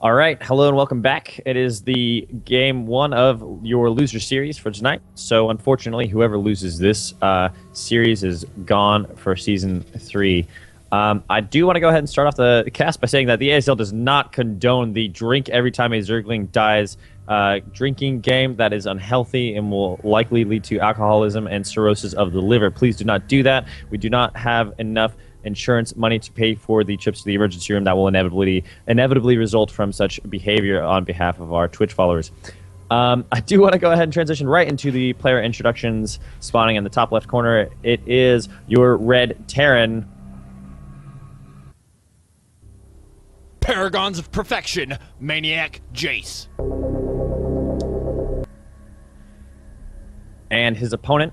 All right, hello and welcome back. It is the game one of your loser series for tonight. So unfortunately, whoever loses this series is gone for season 3. I do want to go ahead and start off the cast by saying that the ASL does not condone the drink every time a Zergling dies drinking game. That is unhealthy and will likely lead to alcoholism and cirrhosis of the liver. Please do not do that. We do not have enough insurance money to pay for the trips to the emergency room that will inevitably result from such behavior on behalf of our Twitch followers. I do want to go ahead and transition right into the player introductions spawning in the top left corner. It is your red Terran. Paragons of Perfection, MaNiAcJaCe. And his opponent,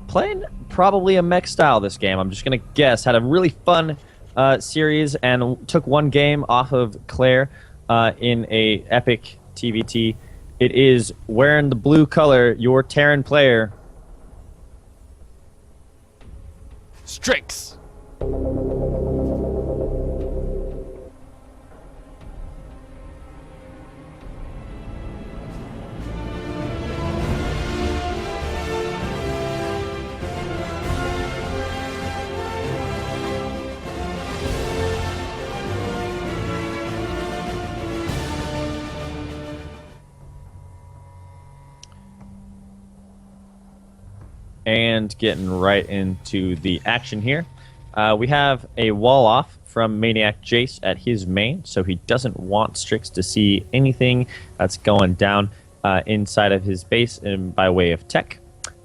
playing probably a mech style this game. I'm just going to guess. Had a really fun series and took one game off of Claire in a epic TVT. It is wearing the blue color, your Terran player, Strix. and getting right into the action here. We have a wall off from MaNiAcJaCe at his main, so he doesn't want Strix to see anything that's going down inside of his base by way of tech.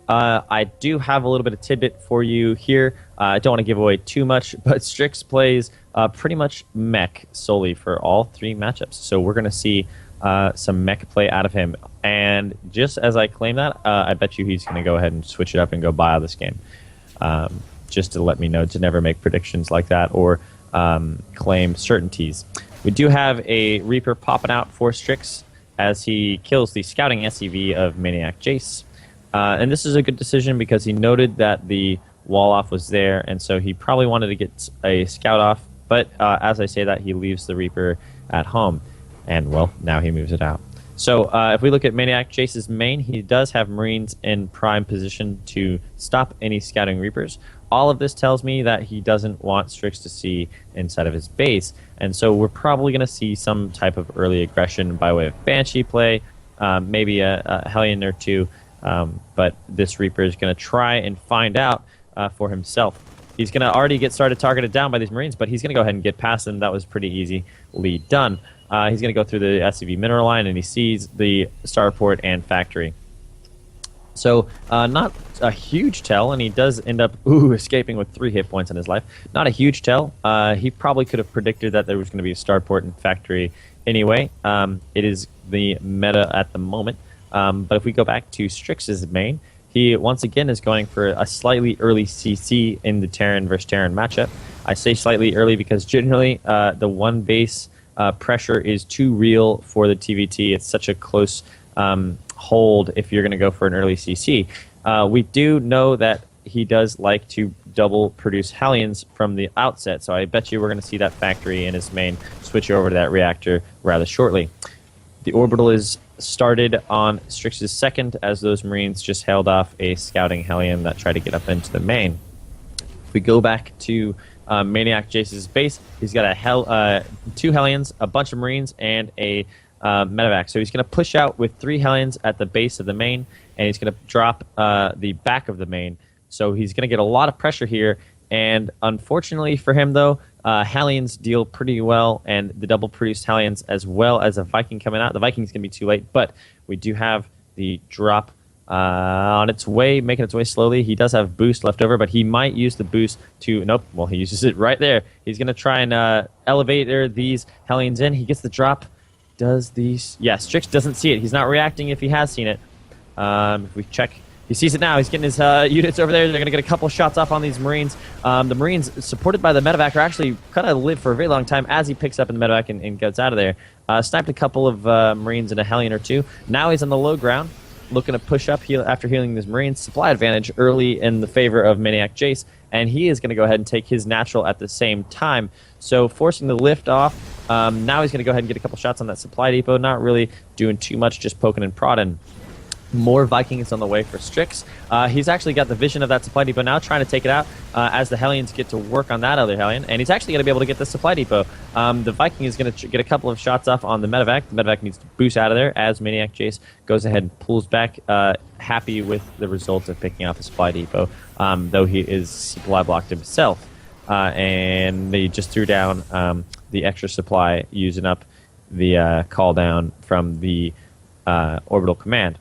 I do have a little bit of tidbit for you here. I don't want to give away too much, but Strix plays pretty much mech solely for all 3 matchups. So we're going to see some mech play out of him. And just as I claim that, I bet you he's going to go ahead and switch it up and go buy this game. Just to let me know to never make predictions like that or claim certainties. We do have a Reaper popping out for Strix as he kills the scouting SCV of MaNiAcJaCe. And this is a good decision because he noted that the wall off was there, and so he probably wanted to get a scout off. But as I say that, he leaves the Reaper at home. And, well, now he moves it out. So if we look at MaNiAcJaCe's main, he does have Marines in prime position to stop any scouting Reapers. All of this tells me that he doesn't want Strix to see inside of his base. And so we're probably going to see some type of early aggression by way of Banshee play, maybe a Hellion or 2. But this Reaper is going to try and find out for himself. He's going to already get started targeted down by these Marines, but he's going to go ahead and get past them. That was pretty easily done. He's going to go through the SCV mineral line, and he sees the starport and factory. So not a huge tell, and he does end up escaping with 3 hit points in his life. Not a huge tell. He probably could have predicted that there was going to be a starport and factory anyway. It is the meta at the moment. But if we go back to Strix's main, he once again is going for a slightly early CC in the Terran versus Terran matchup. I say slightly early because generally the one base pressure is too real for the TVT. It's such a close hold if you're going to go for an early CC. We do know that he does like to double produce Hellions from the outset, so I bet you we're going to see that factory in his main switch over to that reactor rather shortly. The orbital is started on Strix's second as those Marines just held off a scouting Hellion that tried to get up into the main. If we go back to MaNiAcJaCe's base, he's got 2 Hellions, a bunch of Marines, and a medevac. So he's going to push out with 3 Hellions at the base of the main, and he's going to drop the back of the main. So he's going to get a lot of pressure here, and unfortunately for him, though, Hellions deal pretty well, and the double-produced Hellions as well as a Viking coming out. The Viking's going to be too late, but we do have the drop on its way, making its way slowly. He does have boost left over, but he might use the boost to... Nope, well, he uses it right there. He's going to try and elevate these Hellions in. He gets the drop. Does these... Yeah, Strix doesn't see it. He's not reacting if he has seen it. If we check... He sees it now. He's getting his units over there. They're going to get a couple shots off on these Marines. The Marines, supported by the medevac, are actually kind of live for a very long time as he picks up in the medevac and gets out of there. Sniped a couple of Marines and a Hellion or 2. Now he's on the low ground, looking to push up after healing these Marines. Supply advantage early in the favor of MaNiAcJaCe, and he is going to go ahead and take his natural at the same time. So forcing the lift off. Now he's going to go ahead and get a couple shots on that supply depot. Not really doing too much, just poking and prodding. More Vikings on the way for Strix. He's actually got the vision of that supply depot now, trying to take it out as the Hellions get to work on that other Hellion, and he's actually going to be able to get the supply depot. The Viking is going to get a couple of shots off on the medevac. The medevac needs to boost out of there as MaNiAcJaCe goes ahead and pulls back, happy with the result of picking off the supply depot, though he is supply blocked himself. And they just threw down the extra supply, using up the call down from the orbital command.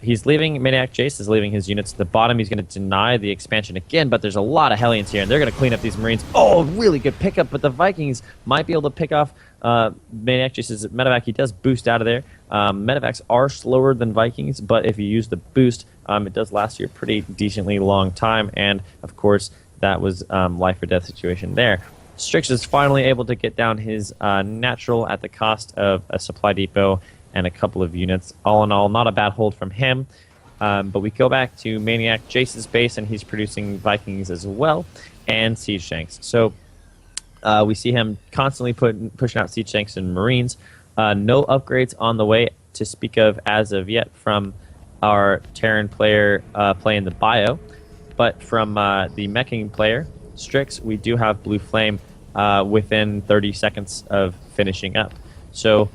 He's leaving, MaNiAcJaCe is leaving his units at the bottom. He's going to deny the expansion again, but there's a lot of Hellions here, and they're going to clean up these Marines. Oh, really good pickup, but the Vikings might be able to pick off MaNiAcJaCe's medevac. He does boost out of there. Medevacs are slower than Vikings, but if you use the boost, it does last you a pretty decently long time, and of course, that was life or death situation there. Strix is finally able to get down his natural at the cost of a supply depot and a couple of units. All in all, not a bad hold from him. But we go back to MaNiAcJaCe's base, and he's producing Vikings as well, and siege tanks. So we see him constantly pushing out siege tanks and Marines. No upgrades on the way to speak of as of yet from our Terran player playing the bio. But from the meching player, Strix, we do have Blue Flame within 30 seconds of finishing up. So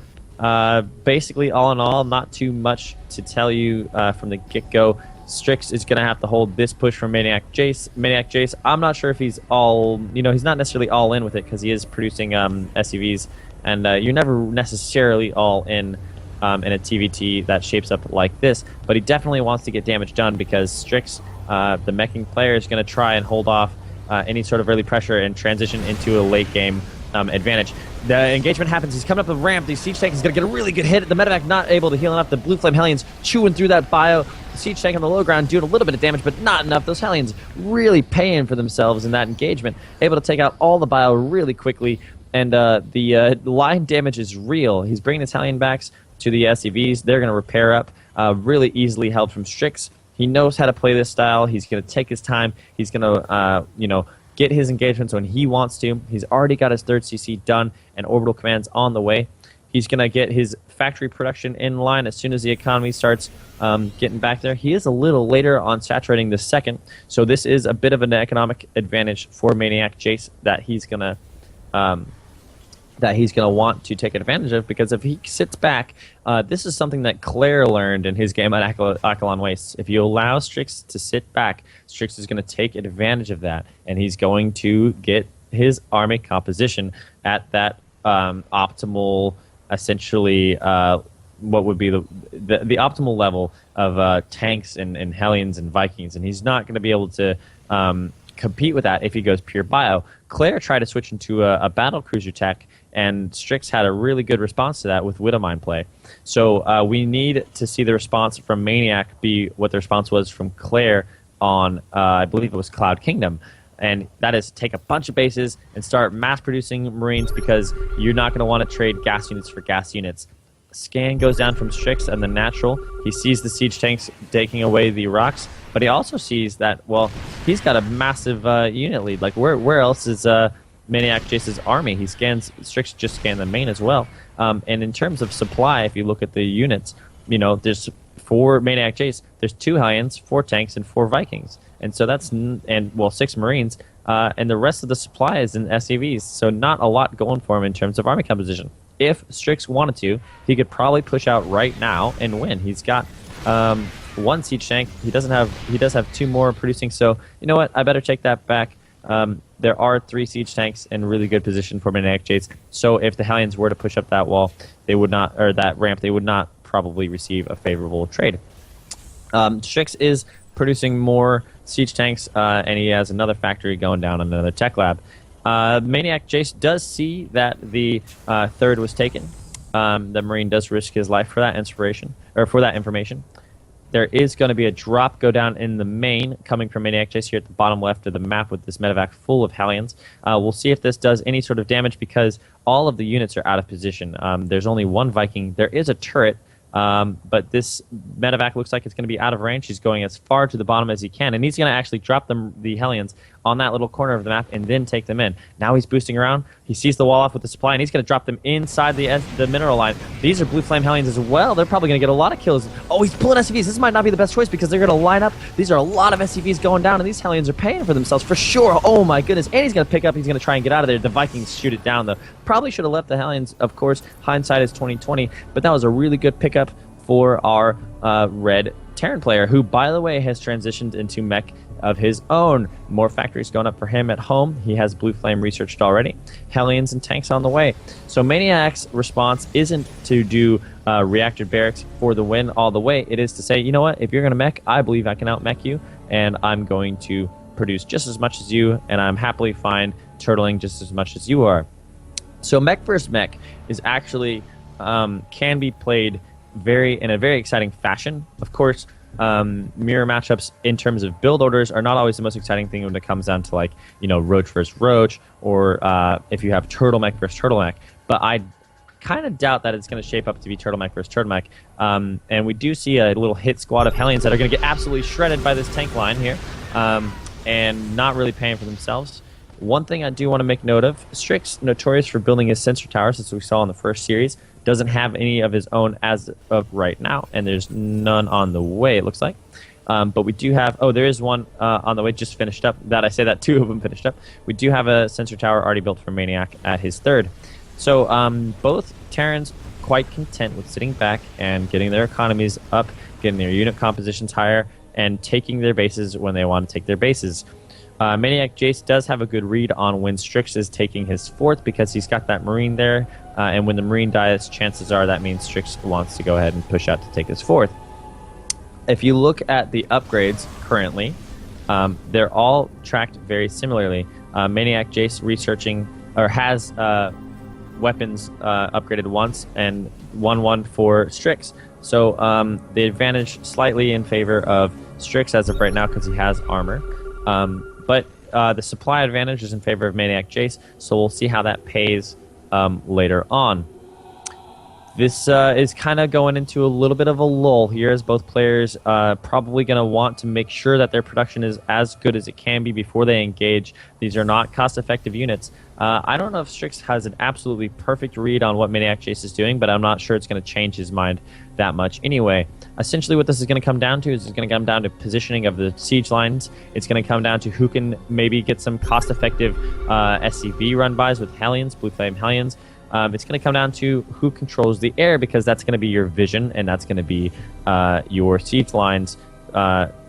basically, all in all, not too much to tell you from the get-go. Strix is going to have to hold this push from MaNiAcJaCe. MaNiAcJaCe, I'm not sure if he's all, he's not necessarily all in with it because he is producing SCVs, and you're never necessarily all in a TVT that shapes up like this, but he definitely wants to get damage done because Strix, the meching player, is going to try and hold off any sort of early pressure and transition into a late game advantage. The engagement happens. He's coming up the ramp. The siege tank is going to get a really good hit. The medevac not able to heal enough. The Blue Flame Hellions chewing through that bio. The siege tank on the low ground doing a little bit of damage, but not enough. Those Hellions really paying for themselves in that engagement. Able to take out all the bio really quickly, and the line damage is real. He's bringing his Hellion backs to the SCVs. They're going to repair up. Really easily helped from Strix. He knows how to play this style. He's going to take his time. He's going to, get his engagements when he wants to. He's already got his 3rd CC done and orbital commands on the way. He's going to get his factory production in line as soon as the economy starts getting back there. He is a little later on saturating the 2nd, so this is a bit of an economic advantage for MaNiAcJaCe that he's going to want to take advantage of, because if he sits back, this is something that Claire learned in his game at Acheron Wastes. If you allow Strix to sit back, Strix is going to take advantage of that, and he's going to get his army composition at that optimal, essentially, what would be the optimal level of tanks and Hellions and Vikings, and he's not going to be able to compete with that if he goes pure bio. Claire tried to switch into a battle cruiser tech, and Strix had a really good response to that with Widowmine play. So we need to see the response from MaNiAc be what the response was from Claire on, I believe it was Cloud Kingdom. And that is take a bunch of bases and start mass-producing Marines, because you're not going to want to trade gas units for gas units. Scan goes down from Strix and the natural. He sees the siege tanks taking away the rocks, but he also sees that, well, he's got a massive unit lead. Like, where else is MaNiAcJaCe's army? Strix just scanned the main as well. And in terms of supply, if you look at the units, there's for MaNiAcJaCe, there's 2 Hellions, 4 tanks, and 4 Vikings. And so that's, 6 Marines, and the rest of the supply is in SCVs. So not a lot going for him in terms of army composition. If Strix wanted to, he could probably push out right now and win. He's got 1 siege tank. He does have 2 more producing. So you know what? I better take that back. There are 3 siege tanks in really good position for MaNiAcJaCe. So if the Hellions were to push up that wall, they would not, or that ramp, they would not probably receive a favorable trade. Strix is producing more siege tanks, and he has another factory going down on another tech lab. MaNiAcJaCe does see that the 3rd was taken. The Marine does risk his life for that inspiration, or for that information. There is going to be a drop go down in the main coming from MaNiAcJaCe here at the bottom left of the map with this medevac full of Hellions. We'll see if this does any sort of damage, because all of the units are out of position. There's only 1 Viking. There is a turret But this medevac looks like it's going to be out of range. He's going as far to the bottom as he can, and he's going to actually drop the Hellions on that little corner of the map and then take them in. Now he's boosting around. He sees the wall off with the supply, and he's going to drop them inside the mineral line. These are Blue Flame Hellions as well. They're probably going to get a lot of kills. Oh, he's pulling SCVs. This might not be the best choice because they're going to line up. These are a lot of SCVs going down, and these Hellions are paying for themselves for sure. Oh my goodness. And he's going to pick up. He's going to try and get out of there. The Vikings shoot it down, though. Probably should have left the Hellions, of course. Hindsight is 2020, but that was a really good pickup for our red Terran player, who, by the way, has transitioned into mech of his own. More factories going up for him at home. He has Blue Flame researched already. Hellions and tanks on the way. So MaNiAc's response isn't to do reactor barracks for the win all the way. It is to say, you know what, if you're going to mech, I believe I can out-mech you, and I'm going to produce just as much as you, and I'm happily fine turtling just as much as you are. So mech versus mech is actually can be played in a very exciting fashion. Of course, mirror matchups in terms of build orders are not always the most exciting thing when it comes down to, like, you know, Roach versus Roach, or if you have Turtlemech versus Turtlemech. But I kind of doubt that it's going to shape up to be Turtlemech versus Turtlemech. And we do see a little hit squad of Hellions that are going to get absolutely shredded by this tank line here, and not really paying for themselves. One thing I do want to make note of, Strix, notorious for building his sensor towers, as we saw in the first series, doesn't have any of his own as of right now, and there's none on the way, it looks like. But we do have, there is one on the way, just finished up. That I say that 2 of them finished up. We do have a sensor tower already built for MaNiAc at his 3rd. So both Terrans quite content with sitting back and getting their economies up, getting their unit compositions higher, and taking their bases when they want to take their bases. MaNiAcJaCe does have a good read on when Strix is taking his 4th, because he's got that Marine there, and when the Marine dies, chances are that means Strix wants to go ahead and push out to take his 4th. If you look at the upgrades currently, they're all tracked very similarly. MaNiAcJaCe researching, or has weapons upgraded once, and 1-1 for Strix. So the advantage slightly in favor of Strix as of right now, because he has armor. But the supply advantage is in favor of MaNiAcJaCe, so we'll see how that pays later on. This is kind of going into a little bit of a lull here, as both players probably going to want to make sure that their production is as good as it can be before they engage. These are not cost-effective units. I don't know if Strix has an absolutely perfect read on what MaNiAcJaCe is doing, but I'm not sure it's going to change his mind that much anyway. Essentially what this is going to come down to is it's going to come down to positioning of the siege lines. It's going to come down to who can maybe get some cost-effective SCV run-bys with Hellions, Blue Flame Hellions. It's going to come down to who controls the air, because that's going to be your vision, and that's going to be your siege lines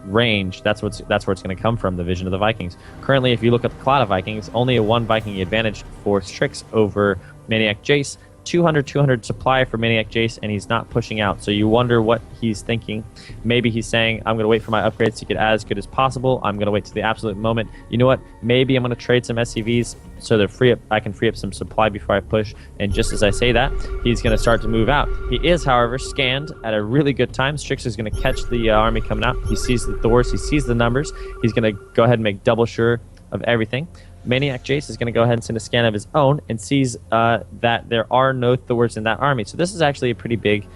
range. That's where it's going to come from, the vision of the Vikings. Currently, if you look at the cloud of Vikings, only a 1 Viking advantage for Strix over MaNiAcJaCe. 200 supply for MaNiAcJaCe, and he's not pushing out. So you wonder what he's thinking. Maybe he's saying, I'm going to wait for my upgrades to get as good as possible. I'm going to wait to the absolute moment. You know what? Maybe I'm going to trade some SCVs so they're I can free up some supply before I push. And just as I say that, he's going to start to move out. He is, however, scanned at a really good time. Strix is going to catch the army coming out. He sees the Thors. He sees the numbers. He's going to go ahead and make double sure of everything. MaNiAcJaCe is going to go ahead and send a scan of his own and sees that there are no Thors in that army. So this is actually a pretty big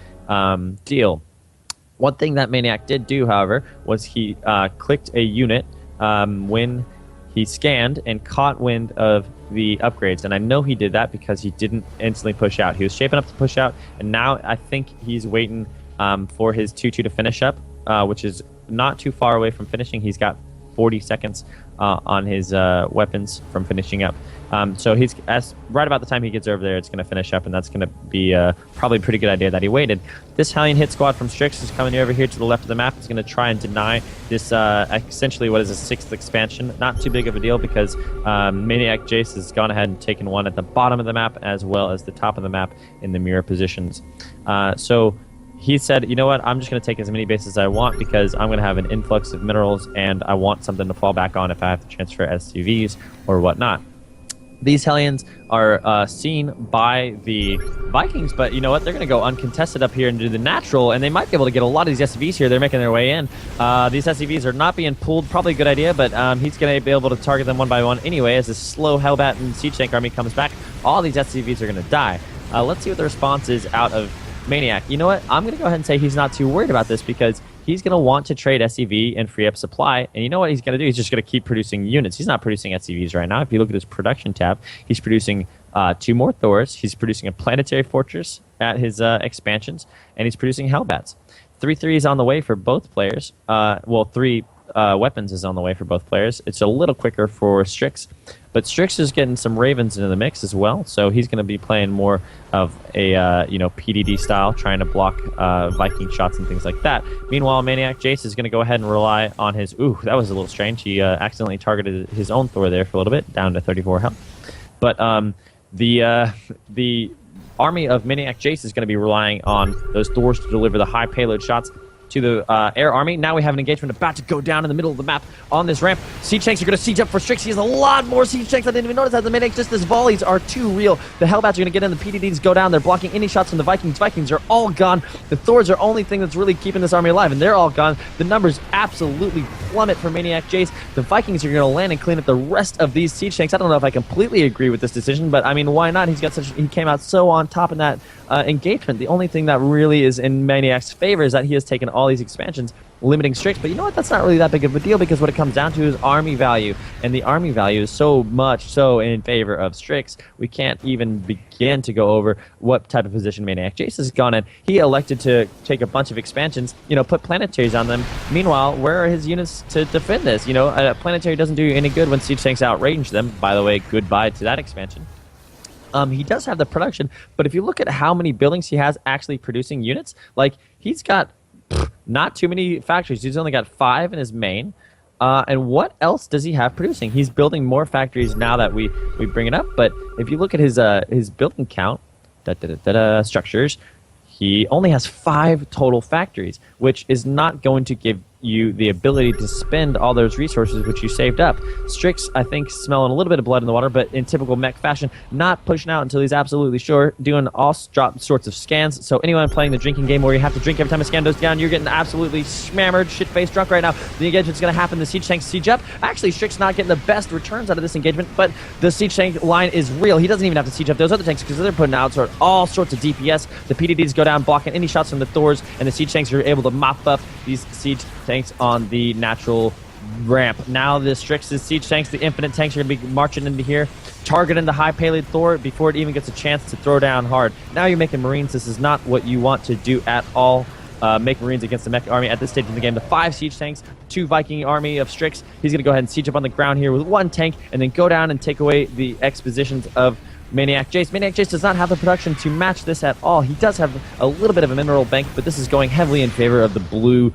deal. One thing that MaNiAc did do, however, was he clicked a unit when he scanned and caught wind of the upgrades. And I know he did that because he didn't instantly push out. He was shaping up to push out, and now I think he's waiting for his 2-2 to finish up, which is not too far away from finishing. He's got 40 seconds on his weapons from finishing up. So he's right about the time he gets over there, it's going to finish up, and that's going to be probably a pretty good idea that he waited. This Hellion hit squad from Strix is coming over here to the left of the map. It's going to try and deny this essentially what is a 6th expansion. Not too big of a deal because MaNiAcJaCe has gone ahead and taken one at the bottom of the map as well as the top of the map in the mirror positions. So he said, you know what, I'm just going to take as many bases as I want because I'm going to have an influx of minerals and I want something to fall back on if I have to transfer SCVs or whatnot. These Hellions are seen by the Vikings, but you know what? They're going to go uncontested up here and do the natural, and they might be able to get a lot of these SCVs here. They're making their way in. These SCVs are not being pulled. Probably a good idea, but he's going to be able to target them one by one anyway as this slow Hellbat and Siege Tank army comes back. All these SCVs are going to die. Let's see what the response is out of MaNiAc, you know what? I'm going to go ahead and say he's not too worried about this because he's going to want to trade SCV and free up supply. And you know what he's going to do? He's just going to keep producing units. He's not producing SCVs right now. If you look at his production tab, he's producing 2 more Thors. He's producing a planetary fortress at his expansions, and he's producing Hellbats. 3/3 is on the way for both players. Well, 3 weapons is on the way for both players. It's a little quicker for Strix, but Strix is getting some Ravens into the mix as well, so he's going to be playing more of a PDD style, trying to block Viking shots and things like that. Meanwhile, MaNiAcJaCe is going to go ahead and rely on his... Ooh, that was a little strange. He accidentally targeted his own Thor there for a little bit, down to 34 health. But the army of MaNiAcJaCe is going to be relying on those Thors to deliver the high payload shots to the air army. Now we have an engagement about to go down in the middle of the map on this ramp. Siege tanks are going to siege up for Strix. He has a lot more siege tanks. I didn't even notice that. The MaNiAc, his volleys are too real. The Hellbats are going to get in. The PDDs go down. They're blocking any shots from the Vikings. Vikings are all gone. The Thors are only thing that's really keeping this army alive, and they're all gone. The numbers absolutely plummet for MaNiAcJaCe. The Vikings are going to land and clean up the rest of these siege tanks. I don't know if I completely agree with this decision, but I mean, why not? He came out so on top in that engagement. The only thing that really is in MaNiAc's favor is that he has taken all these expansions, limiting Strix. But you know what? That's not really that big of a deal, because what it comes down to is army value. And the army value is so much so in favor of Strix, we can't even begin to go over what type of position MaNiAcJaCe has gone in. He elected to take a bunch of expansions, put planetaries on them. Meanwhile, where are his units to defend this? A planetary doesn't do you any good when siege tanks outrange them. By the way, goodbye to that expansion. He does have the production, but if you look at how many buildings he has actually producing units, like, he's got not too many factories. He's only got 5 in his main. And what else does he have producing? He's building more factories now that we bring it up, but if you look at his building count, structures, he only has 5 total factories, which is not going to give you the ability to spend all those resources which you saved up. Strix, I think, smelling a little bit of blood in the water, but in typical mech fashion, not pushing out until he's absolutely sure, doing all sorts of scans. So anyone playing the drinking game where you have to drink every time a scan goes down, you're getting absolutely smammered, shit-faced drunk right now. The engagement's going to happen. The siege tanks siege up. Actually, Strix not getting the best returns out of this engagement, but the siege tank line is real. He doesn't even have to siege up those other tanks because they're putting out all sorts of DPS. The PDDs go down, blocking any shots from the Thors, and the siege tanks are able to mop up these siege tanks on the natural ramp. Now the Strix's siege tanks, the infinite tanks, are going to be marching into here, targeting the high payload Thor before it even gets a chance to throw down hard. Now you're making Marines. This is not what you want to do at all. Make Marines against the mech army at this stage in the game. The 5 siege tanks, 2 Viking army of Strix. He's going to go ahead and siege up on the ground here with 1 tank and then go down and take away the expositions of MaNiAcJaCe. MaNiAcJaCe does not have the production to match this at all. He does have a little bit of a mineral bank, but this is going heavily in favor of the blue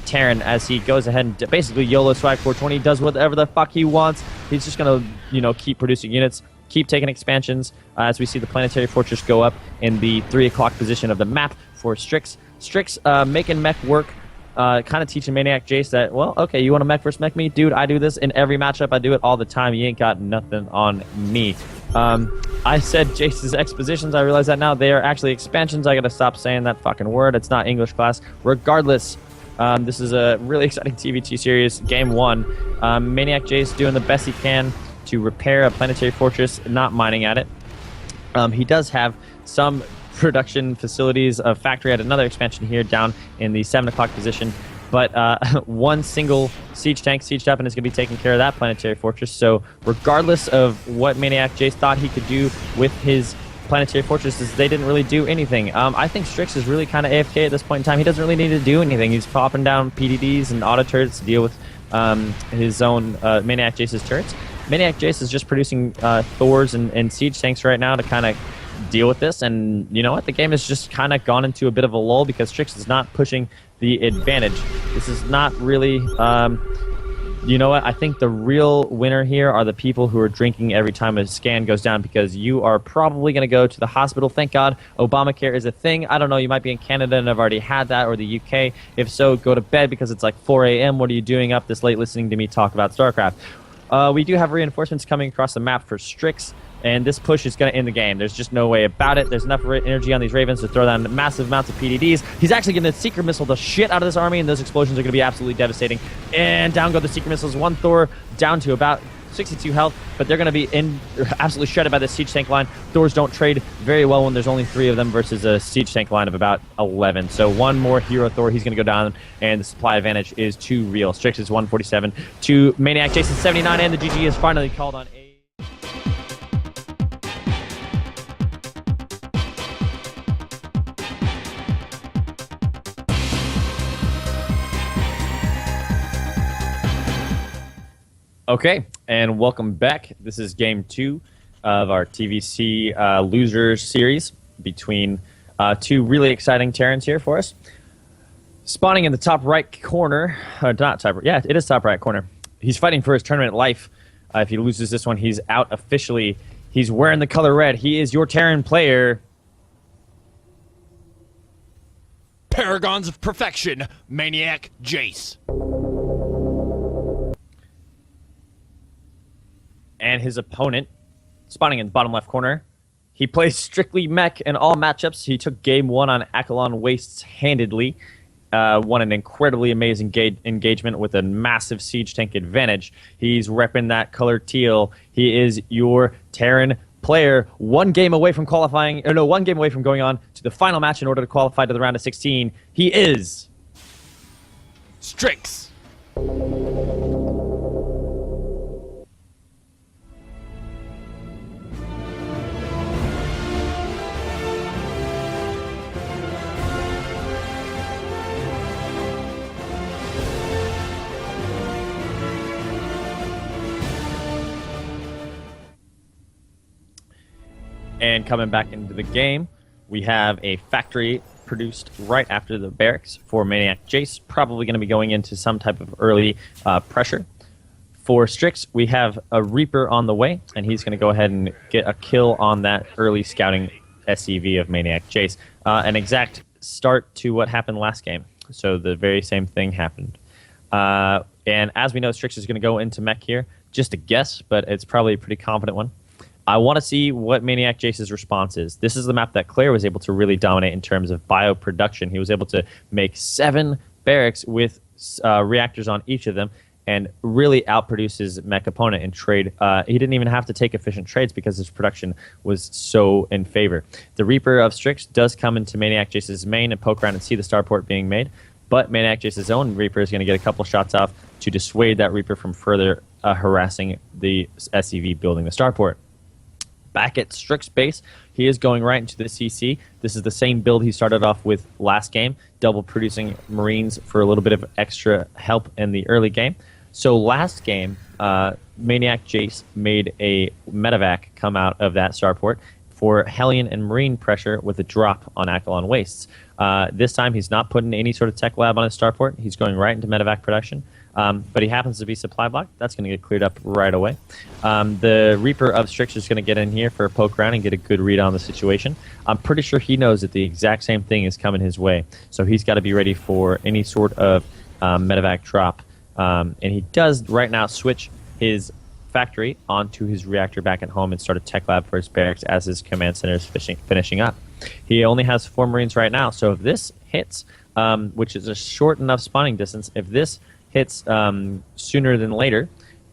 Terran as he goes ahead and basically YOLO swag 420, does whatever the fuck he wants. He's just going to, keep producing units, keep taking expansions as we see the planetary fortress go up in the 3 o'clock position of the map for Strix. Strix making mech work, kind of teaching MaNiAcJaCe that, well, okay, you want to mech versus mech me? Dude, I do this in every matchup. I do it all the time. You ain't got nothing on me. I said Jace's expositions. I realize that now. They are actually expansions. I got to stop saying that fucking word. It's not English class. Regardless, this is a really exciting TVT series. Game 1. MaNiAcJaCe doing the best he can to repair a planetary fortress, not mining at it. He does have some production facilities, a factory at another expansion here down in the 7 o'clock position. But 1 single siege tank sieged up and is going to be taking care of that planetary fortress. So regardless of what MaNiAcJaCe thought he could do with his planetary fortresses, they didn't really do anything. I think Strix is really kind of AFK at this point in time. He doesn't really need to do anything. He's popping down PDDs and auto turrets to deal with his own MaNiAcJaCe's turrets. MaNiAcJaCe is just producing Thors and siege tanks right now to kind of deal with this. And you know what? The game has just kind of gone into a bit of a lull because Strix is not pushing the advantage. This is not really... you know what? I think the real winner here are the people who are drinking every time a scan goes down, because you are probably going to go to the hospital. Thank God Obamacare is a thing. I don't know, you might be in Canada and have already had that, or the UK. If so, go to bed because it's like 4 a.m. What are you doing up this late listening to me talk about StarCraft? We do have reinforcements coming across the map for Strix, and this push is going to end the game. There's just no way about it. There's enough energy on these Ravens to throw down massive amounts of PDDs. He's actually going to Seeker Missile the shit out of this army, and those explosions are going to be absolutely devastating. And down go the Seeker Missiles. 1 Thor down to about 62 health, but they're going to be absolutely shredded by the siege tank line. Thors don't trade very well when there's only 3 of them versus a siege tank line of about 11. So one more hero Thor, he's going to go down, and the supply advantage is too real. Strix is 147 to MaNiAcJaCe 79, and the GG is finally called on A. Okay, and welcome back. This is game 2 of our TVC losers series between 2 really exciting Terrans here for us. Spawning in the top right corner, not top, yeah, it is top right corner. He's fighting for his tournament life. If he loses this one, he's out officially. He's wearing the color red. He is your Terran player. Paragons of perfection, MaNiAcJaCe. And his opponent, spawning in the bottom left corner, he plays strictly mech in all matchups. He took game 1 on Acheron Wastes handedly, won an incredibly amazing engagement with a massive siege tank advantage. He's repping that color teal. He is your Terran player, 1 game away from qualifying, or no, 1 game away from going on to the final match in order to qualify to the round of 16. He is Strix. And coming back into the game, we have a factory produced right after the barracks for MaNiAcJaCe, probably going to be going into some type of early pressure. For Strix, we have a Reaper on the way, and he's going to go ahead and get a kill on that early scouting SCV of MaNiAcJaCe. An exact start to what happened last game. So the very same thing happened. And as we know, Strix is going to go into mech here. Just a guess, but it's probably a pretty confident one. I want to see what MaNiAcJaCe's response is. This is the map that Claire was able to really dominate in terms of bioproduction. He was able to make 7 barracks with reactors on each of them and really outproduce his mech opponent in trade. He didn't even have to take efficient trades because his production was so in favor. The Reaper of Strix does come into MaNiAcJaCe's main and poke around and see the starport being made, but MaNiAcJaCe's own Reaper is going to get a couple shots off to dissuade that Reaper from further harassing the SCV building the starport. Back at Strix base, he is going right into the CC. This is the same build he started off with last game, double producing Marines for a little bit of extra help in the early game. So last game, MaNiAcJaCe made a medevac come out of that starport for Hellion and Marine pressure with a drop on Acheron Wastes. This time, he's not putting any sort of tech lab on his starport. He's going right into medevac production. But he happens to be supply blocked. That's going to get cleared up right away. The Reaper of Strix is going to get in here for a poke around and get a good read on the situation. I'm pretty sure he knows that the exact same thing is coming his way. So he's got to be ready for any sort of medevac drop. And he does right now switch his factory onto his reactor back at home and start a tech lab for his barracks as his command center is finishing up. He only has 4 Marines right now. So if this hits, which is a short enough spawning distance, if this hits sooner than later,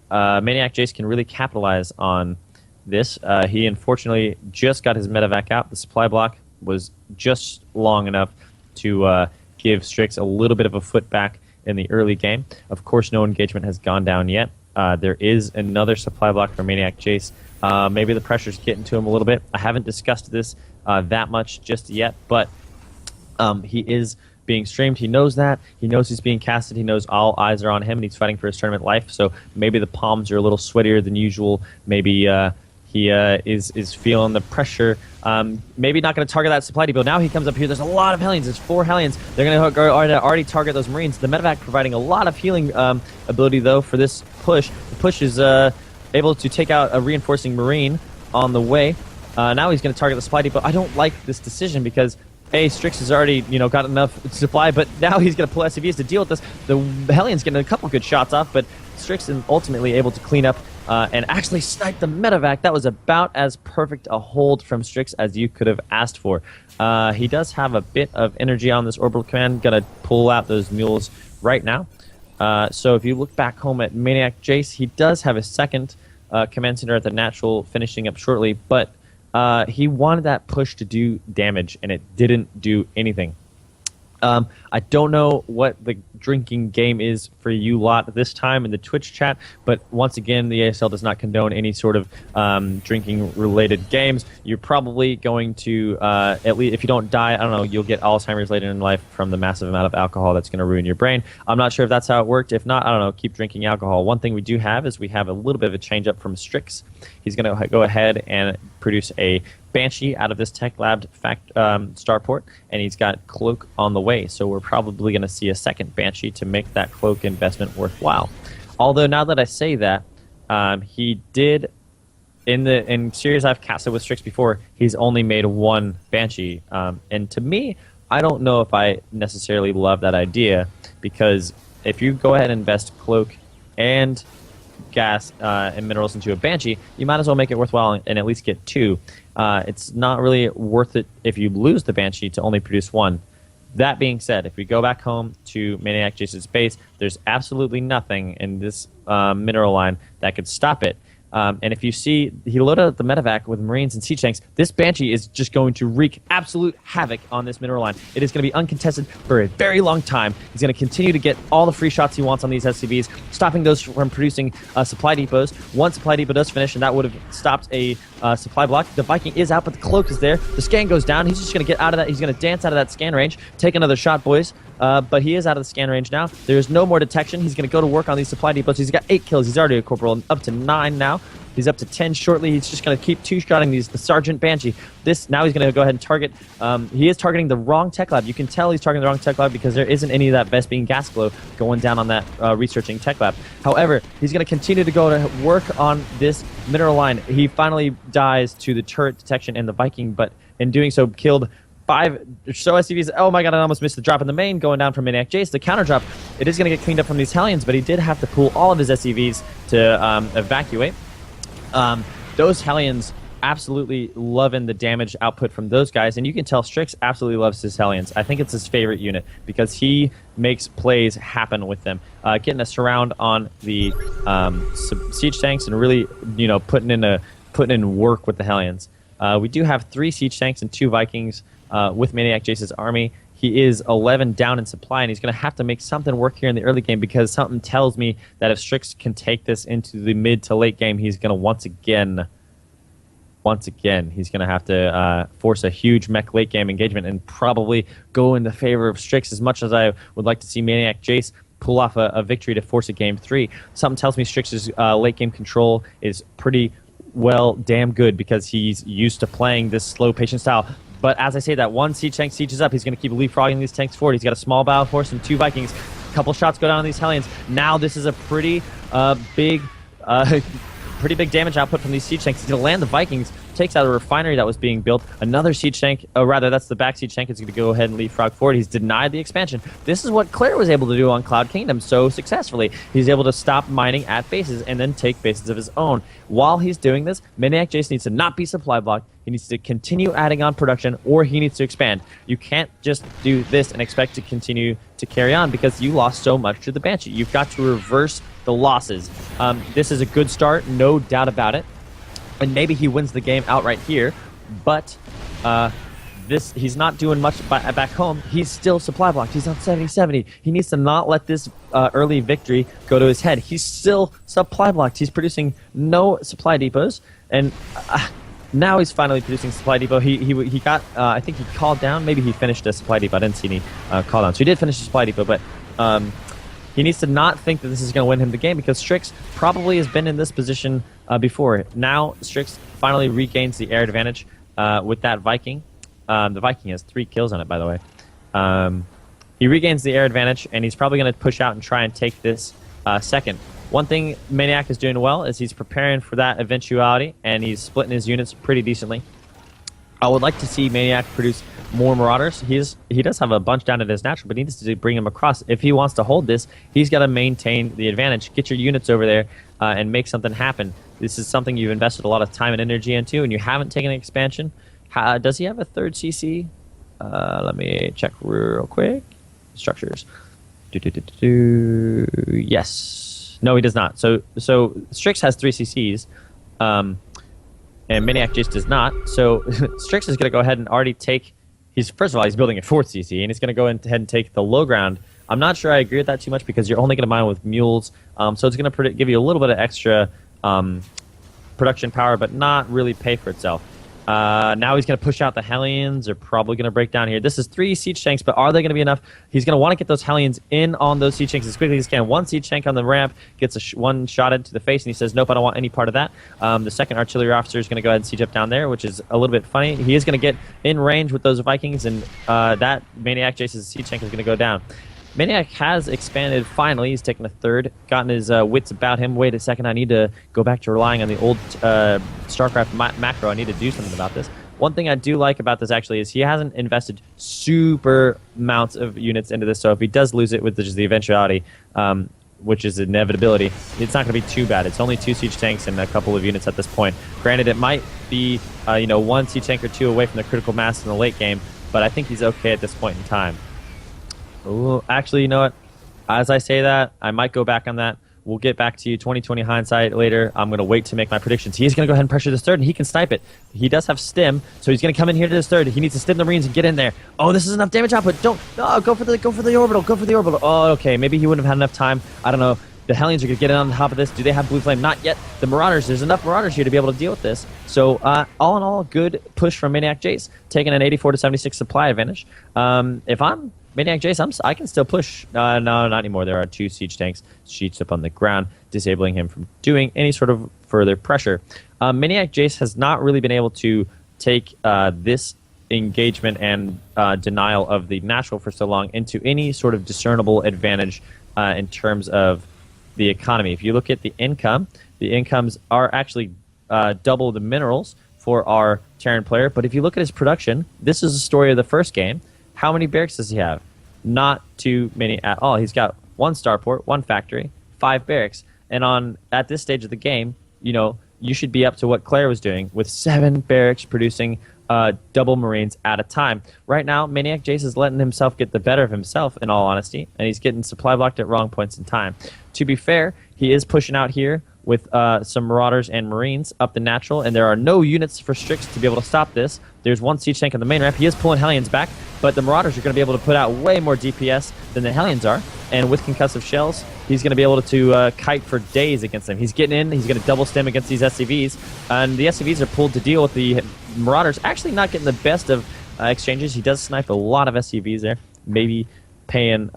MaNiAcJaCe can really capitalize on this. He unfortunately just got his medevac out. The supply block was just long enough to give Strix a little bit of a foot back in the early game. Of course, no engagement has gone down yet. There is another supply block for MaNiAcJaCe. Maybe the pressure's getting to him a little bit. I haven't discussed this that much just yet, but he is being streamed. He knows that. He knows he's being casted. He knows all eyes are on him, and he's fighting for his tournament life. So maybe the palms are a little sweatier than usual. Maybe he is feeling the pressure. Maybe not going to target that supply depot. Now he comes up here. There's a lot of Hellions. There's 4 Hellions. They're going to already target those Marines. The medevac providing a lot of healing ability, though, for this push. The push is able to take out a reinforcing Marine on the way. Now he's going to target the supply depot. I don't like this decision because Strix has already, got enough supply, but now he's going to pull SCVs to deal with this. The Hellion's getting a couple good shots off, but Strix is ultimately able to clean up and actually snipe the medevac. That was about as perfect a hold from Strix as you could have asked for. He does have a bit of energy on this orbital command. Going to pull out those mules right now. So if you look back home at MaNiAcJaCe, he does have a second Command Center at the natural, finishing up shortly, but he wanted that push to do damage, and it didn't do anything. I don't know what the drinking game is for you lot this time in the Twitch chat, but once again, the ASL does not condone any sort of drinking-related games. You're probably going to, at least if you don't die, I don't know, you'll get Alzheimer's later in life from the massive amount of alcohol that's going to ruin your brain. I'm not sure if that's how it worked. If not, I don't know, keep drinking alcohol. One thing we do have is we have a little bit of a change-up from Strix. He's going to go ahead and produce a Banshee out of this Tech Lab starport, and he's got Cloak on the way, so we're probably going to see a second Banshee to make that Cloak investment worthwhile. Although now that I say that, he did, in series I've casted with Strix before, he's only made one Banshee, and to me, I don't know if I necessarily love that idea, because if you go ahead and invest Cloak and gas and minerals into a Banshee, you might as well make it worthwhile and at least get two. It's not really worth it if you lose the Banshee to only produce one. That being said, if we go back home to MaNiAcJaCe's base, there's absolutely nothing in this mineral line that could stop it. And if you see, he loaded up the medevac with Marines and siege tanks. This Banshee is just going to wreak absolute havoc on this mineral line. It is going to be uncontested for a very long time. He's going to continue to get all the free shots he wants on these SCVs, stopping those from producing supply depots. One supply depot does finish, and that would have stopped a supply block. The Viking is out, but the Cloak is there. The scan goes down. He's just going to get out of that. He's going to dance out of that scan range, take another shot, boys. But he is out of the scan range now. There's no more detection. He's going to go to work on these supply depots. He's got 8 kills. He's already a corporal, up to 9 now. He's up to 10 shortly. He's just going to keep two-shotting the Sergeant Banshee. Now he's going to go ahead and target. He is targeting the wrong Tech Lab. You can tell he's targeting the wrong Tech Lab because there isn't any of that Vespene gas glow going down on that researching Tech Lab. However, he's going to continue to go to work on this mineral line. He finally dies to the turret detection and the Viking, but in doing so killed 5 or so SCVs. Oh my god, I almost missed the drop in the main going down from MaNiAcJaCe. The counter drop, it is going to get cleaned up from these Hellions, but he did have to pull all of his SCVs to evacuate. Those Hellions absolutely loving the damage output from those guys, and you can tell Strix absolutely loves his Hellions. I think it's his favorite unit because he makes plays happen with them, getting a surround on the siege tanks and really, putting in work with the Hellions. We do have 3 siege tanks and 2 Vikings with MaNiAcJaCe's army. He is 11 down in supply, and he's going to have to make something work here in the early game because something tells me that if Strix can take this into the mid to late game, he's going to once again, he's going to have to force a huge mech late game engagement and probably go in the favor of Strix as much as I would like to see MaNiAcJaCe pull off a victory to force a game 3. Something tells me Strix's late game control is pretty damn good because he's used to playing this slow, patient style. But as I say that, one siege tank sieges up. He's going to keep leapfrogging these tanks forward. He's got a small battle force and 2 Vikings. A couple shots go down on these Hellions. Now this is a pretty big damage output from these siege tanks. He's going to land the Vikings, takes out a refinery that was being built. Another siege tank, that's the back siege tank, is going to go ahead and leapfrog forward. He's denied the expansion. This is what Claire was able to do on Cloud Kingdom so successfully. He's able to stop mining at bases and then take bases of his own. While he's doing this, MaNiAcJaCe needs to not be supply blocked. He needs to continue adding on production, or he needs to expand. You can't just do this and expect to continue to carry on because you lost so much to the Banshee. You've got to reverse the losses. This is a good start, no doubt about it. And maybe he wins the game outright here, but he's not doing much back home. He's still supply blocked. He's on 70-70. He needs to not let this early victory go to his head. He's still supply blocked. He's producing no supply depots, and now he's finally producing supply depot. He got, I think he called down. Maybe he finished a supply depot. I didn't see any call down. So he did finish the supply depot, but he needs to not think that this is going to win him the game because Strix probably has been in this position before. Now Strix finally regains the air advantage with that Viking. The Viking has 3 kills on it, by the way. He regains the air advantage, and he's probably going to push out and try and take this second. One thing MaNiAc is doing well is he's preparing for that eventuality, and he's splitting his units pretty decently. I would like to see MaNiAc produce more Marauders. He does have a bunch down at his natural, but he needs to bring them across. If he wants to hold this, he's got to maintain the advantage. Get your units over there and make something happen. This is something you've invested a lot of time and energy into, and you haven't taken an expansion. Does he have a 3rd CC? Let me check real quick. Structures. Yes. No, he does not. So Strix has 3 CCs, and MaNiAcJaCe does not. So Strix is going to go ahead and already take. First of all, he's building a 4th CC, and he's going to go ahead and take the low ground. I'm not sure I agree with that too much because you're only going to mine with mules, so it's going to give you a little bit of extra production power, but not really pay for itself. Now he's going to push out the Hellions. They're probably going to break down here. This is 3 siege tanks, but are they going to be enough? He's going to want to get those Hellions in on those siege tanks as quickly as he can. 1 siege tank on the ramp gets one shot into the face, and he says, nope, I don't want any part of that. The 2nd artillery officer is going to go ahead and siege up down there, which is a little bit funny. He is going to get in range with those Vikings, and that MaNiAcJaCe's siege tank is going to go down. MaNiAc has expanded finally. He's taken a 3rd, gotten his wits about him. Wait a second, I need to go back to relying on the old StarCraft macro. I need to do something about this. One thing I do like about this actually is he hasn't invested super amounts of units into this, so if he does lose it, with just the eventuality, which is inevitability, it's not going to be too bad. It's only 2 siege tanks and a couple of units at this point. Granted, it might be 1 siege tank or 2 away from the critical mass in the late game, but I think he's okay at this point in time. Ooh, actually, you know what? As I say that, I might go back on that. We'll get back to you 2020 hindsight later. I'm going to wait to make my predictions. He's going to go ahead and pressure this 3rd, and he can snipe it. He does have stim, so he's going to come in here to this 3rd. He needs to stim the Marines and get in there. Oh, this is enough damage output. Don't. Oh, go for the orbital. Go for the orbital. Oh, okay. Maybe he wouldn't have had enough time. I don't know. The Hellions are going to get in on top of this. Do they have Blue Flame? Not yet. The Marauders, there's enough Marauders here to be able to deal with this. So, all in all, good push from MaNiAcJaCe, taking an 84 to 76 supply advantage. If I'm MaNiAcJaCe, I can still push. No, not anymore. There are 2 siege tanks sheets up on the ground, disabling him from doing any sort of further pressure. MaNiAcJaCe has not really been able to take this engagement and denial of the natural for so long into any sort of discernible advantage in terms of the economy. If you look at the incomes are actually double the minerals for our Terran player. But if you look at his production, this is the story of the first game. How many barracks does he have? Not too many at all. He's got 1 starport, 1 factory, 5 barracks. And at this stage of the game, you should be up to what Claire was doing with 7 barracks producing double Marines at a time. Right now, MaNiAcJaCe is letting himself get the better of himself, in all honesty, and he's getting supply blocked at wrong points in time. To be fair, he is pushing out here with some Marauders and Marines up the natural, and there are no units for Strix to be able to stop this. There's 1 siege tank on the main ramp. He is pulling Hellions back, but the Marauders are going to be able to put out way more DPS than the Hellions are, and with concussive shells, he's going to be able to kite for days against them. He's getting in, he's going to double stem against these SCVs, and the SCVs are pulled to deal with the Marauders, actually not getting the best of exchanges. He does snipe a lot of SCVs there, maybe paying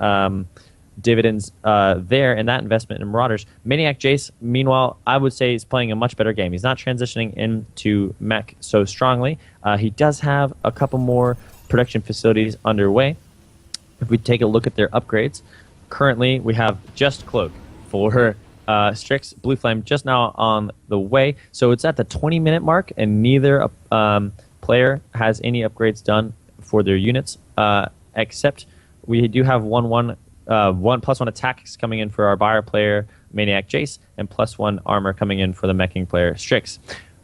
dividends there in that investment in Marauders. MaNiAcJaCe, meanwhile, I would say is playing a much better game. He's not transitioning into mech so strongly. He does have a couple more production facilities underway. If we take a look at their upgrades, currently we have just Cloak for Strix, Blue Flame just now on the way. So it's at the 20-minute mark, and neither player has any upgrades done for their units, except we do have 1 +1 attacks coming in for our buyer player, MaNiAcJaCe, and +1 armor coming in for the meching player, Strix.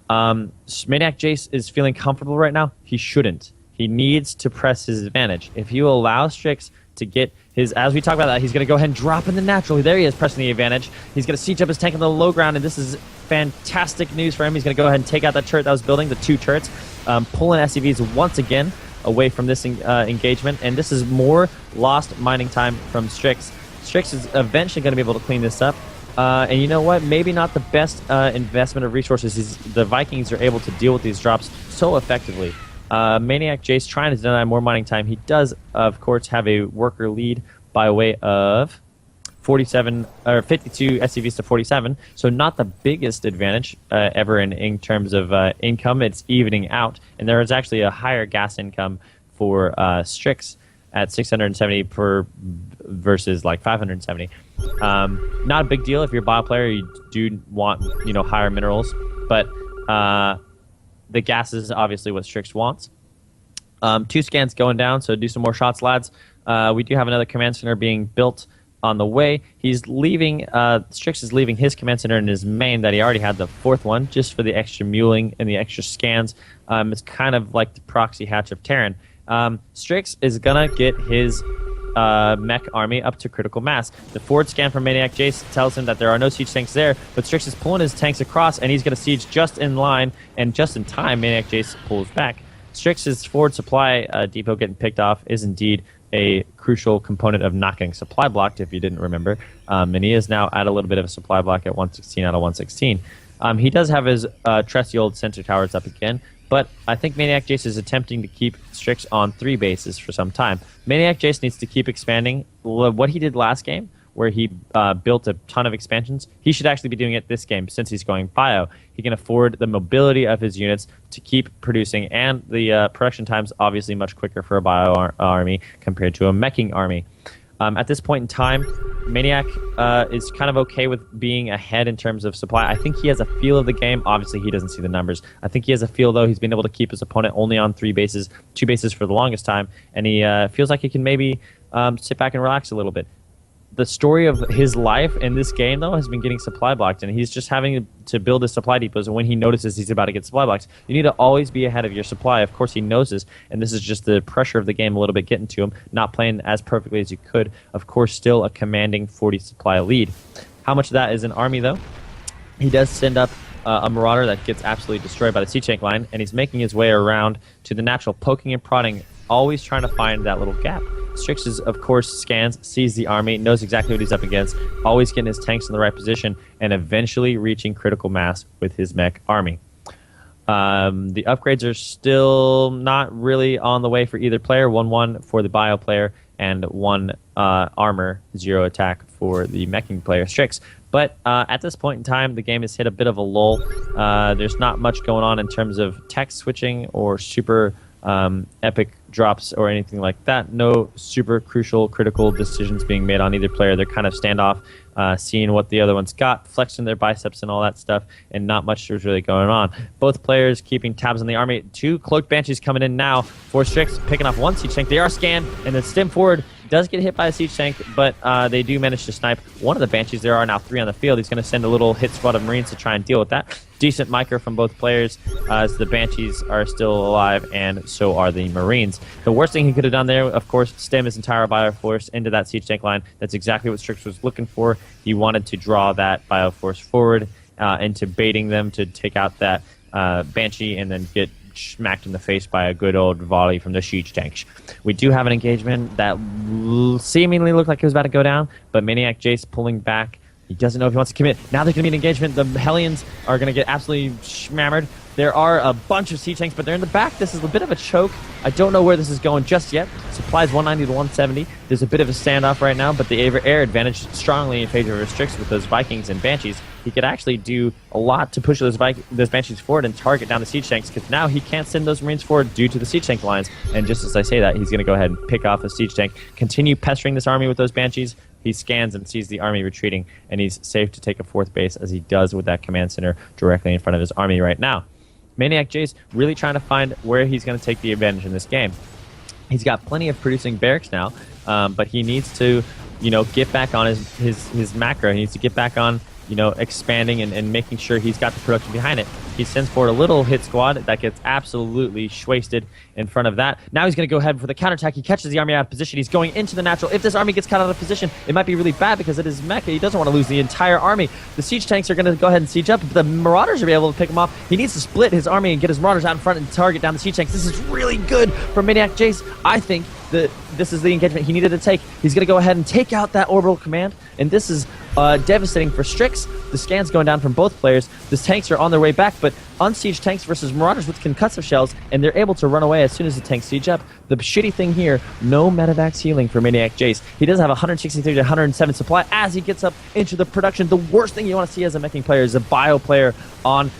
MaNiAcJaCe is feeling comfortable right now. He shouldn't. He needs to press his advantage. If you allow Strix to get his, as we talk about that, he's going to go ahead and drop in the natural. There he is, pressing the advantage. He's going to siege up his tank on the low ground, and this is fantastic news for him. He's going to go ahead and take out that turret that was building, the 2 turrets, pulling SCVs once again away from this engagement, and this is more lost mining time from Strix. Strix is eventually going to be able to clean this up, and you know what? Maybe not the best investment of resources. The Vikings are able to deal with these drops so effectively. MaNiAcJaCe trying to deny more mining time. He does, of course, have a worker lead by way of 47 or 52 SCVs to 47, so not the biggest advantage ever in terms of income. It's evening out, and there is actually a higher gas income for Strix at 670 per versus like 570. Not a big deal if you're a bio player. You do want higher minerals, but the gas is obviously what Strix wants. 2 scans going down, so do some more shots, lads. We do have another command center being built on the way. He's leaving, Strix is leaving his command center in his main that he already had, the 4th one, just for the extra muling and the extra scans. It's kind of like the proxy hatch of Terran. Strix is gonna get his mech army up to critical mass. The forward scan from MaNiAcJaCe tells him that there are no siege tanks there, but Strix is pulling his tanks across, and he's going to siege just in line, and just in time, MaNiAcJaCe pulls back. Strix's forward supply depot getting picked off is indeed a crucial component of not getting supply blocked, if you didn't remember. And he is now at a little bit of a supply block at 116 out of 116. He does have his trusty old sensor towers up again, but I think MaNiAcJaCe is attempting to keep Strix on 3 bases for some time. MaNiAcJaCe needs to keep expanding what he did last game, where he built a ton of expansions. He should actually be doing it this game since he's going bio. He can afford the mobility of his units to keep producing, and the production time's obviously much quicker for a bio army compared to a meching army. At this point in time, MaNiAc is kind of okay with being ahead in terms of supply. I think he has a feel of the game. Obviously, he doesn't see the numbers. I think he has a feel, though. He's been able to keep his opponent only on 3 bases, 2 bases for the longest time, and he feels like he can maybe sit back and relax a little bit. The story of his life in this game, though, has been getting supply blocked, and he's just having to build his supply depots. And when he notices he's about to get supply blocked, you need to always be ahead of your supply. Of course, he knows this, and this is just the pressure of the game a little bit getting to him, not playing as perfectly as you could. Of course, still a commanding 40 supply lead. How much of that is an army, though? He does send up a Marauder that gets absolutely destroyed by the siege tank line, and he's making his way around to the natural, poking and prodding, always trying to find that little gap. Strix is, of course, scans, sees the army, knows exactly what he's up against, always getting his tanks in the right position, and eventually reaching critical mass with his mech army. The upgrades are still not really on the way for either player. 1-1 for the bio player, and 1 armor, 0 attack for the meching player, Strix. But at this point in time, the game has hit a bit of a lull. There's not much going on in terms of tech switching or super epic drops or anything like that. No super crucial, critical decisions being made on either player. They're kind of standoff, seeing what the other one's got, flexing their biceps and all that stuff, and not much is really going on. Both players keeping tabs on the army. 2 cloaked banshees coming in now for Strix, picking off 1 siege tank. They are scanned, and the stim forward does get hit by a siege tank, but they do manage to snipe one of the banshees. There are now 3 on the field. He's going to send a little hit squad of Marines to try and deal with that. Decent micro from both players, as the banshees are still alive, and so are the Marines. The worst thing he could have done there, of course, stem his entire bio force into that siege tank line. That's exactly what Strix was looking for. He wanted to draw that bio force forward into baiting them to take out that banshee and then get smacked in the face by a good old volley from the siege tanks. We do have an engagement that seemingly looked like it was about to go down, but MaNiAcJaCe pulling back. He doesn't know if he wants to commit. Now there's going to be an engagement. The Hellions are going to get absolutely schmammered. There are a bunch of siege tanks, but they're in the back. This is a bit of a choke. I don't know where this is going just yet. Supplies 190 to 170. There's a bit of a standoff right now, but the air advantage strongly in favor of Strix with those Vikings and Banshees. He could actually do a lot to push those Banshees forward and target down the siege tanks, because now he can't send those Marines forward due to the siege tank lines. And just as I say that, he's going to go ahead and pick off a siege tank, continue pestering this army with those Banshees. He scans and sees the army retreating, and he's safe to take a 4th base, as he does with that command center directly in front of his army right now. MaNiAcJaCe really trying to find where he's going to take the advantage in this game. He's got plenty of producing barracks now, but he needs to, get back on his macro. He needs to get back on, expanding and making sure he's got the production behind it. He sends forward a little hit squad that gets absolutely wasted in front of that. Now he's going to go ahead for the counterattack. He catches the army out of position. He's going into the natural. If this army gets caught out of position, it might be really bad because it is mecha. He doesn't want to lose the entire army. The siege tanks are going to go ahead and siege up. But the Marauders are be able to pick him off. He needs to split his army and get his Marauders out in front and target down the siege tanks. This is really good for MaNiAcJaCe. I think that this is the engagement he needed to take. He's going to go ahead and take out that orbital command, and this is devastating for Strix. The scans going down from both players. The tanks are on their way back, but unsieged tanks versus Marauders with concussive shells, and they're able to run away as soon as the tanks siege up. The shitty thing here, no metavax healing for MaNiAcJaCe. He does have 163 to 107 supply as he gets up into the production. The worst thing you want to see as a meching player is a bio player on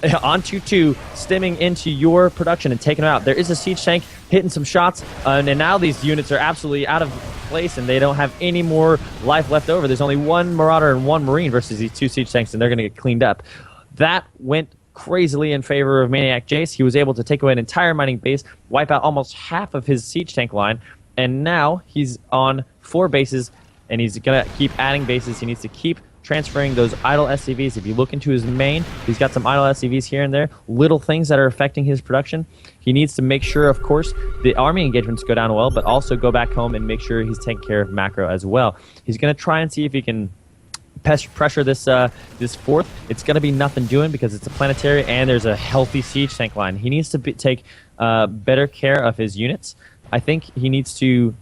2-2 stemming into your production and taking them out. There is a siege tank hitting some shots, and now these units are absolutely out of place, and they don't have any more life left over. There's only 1 Marauder and 1 Marine versus these 2 siege tanks, and they're going to get cleaned up. That went crazily in favor of MaNiAcJaCe. He was able to take away an entire mining base, wipe out almost half of his siege tank line, and now he's on 4 bases, and he's going to keep adding bases. He needs to keep transferring those idle SCVs. If you look into his main, he's got some idle SCVs here and there, little things that are affecting his production. He needs to make sure, of course, the army engagements go down well, but also go back home and make sure he's taking care of macro as well. He's going to try and see if he can pressure this this fourth. It's going to be nothing doing because it's a planetary and there's a healthy siege tank line. He needs to take better care of his units. I think he needs to.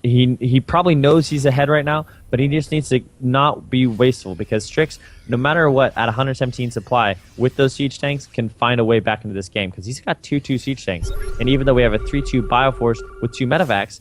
He probably knows he's ahead right now, but he just needs to not be wasteful because Strix, no matter what, at 117 supply with those siege tanks, can find a way back into this game because he's got 2-2 siege tanks, and even though we have a 3-2 Bioforce with 2 medevacs.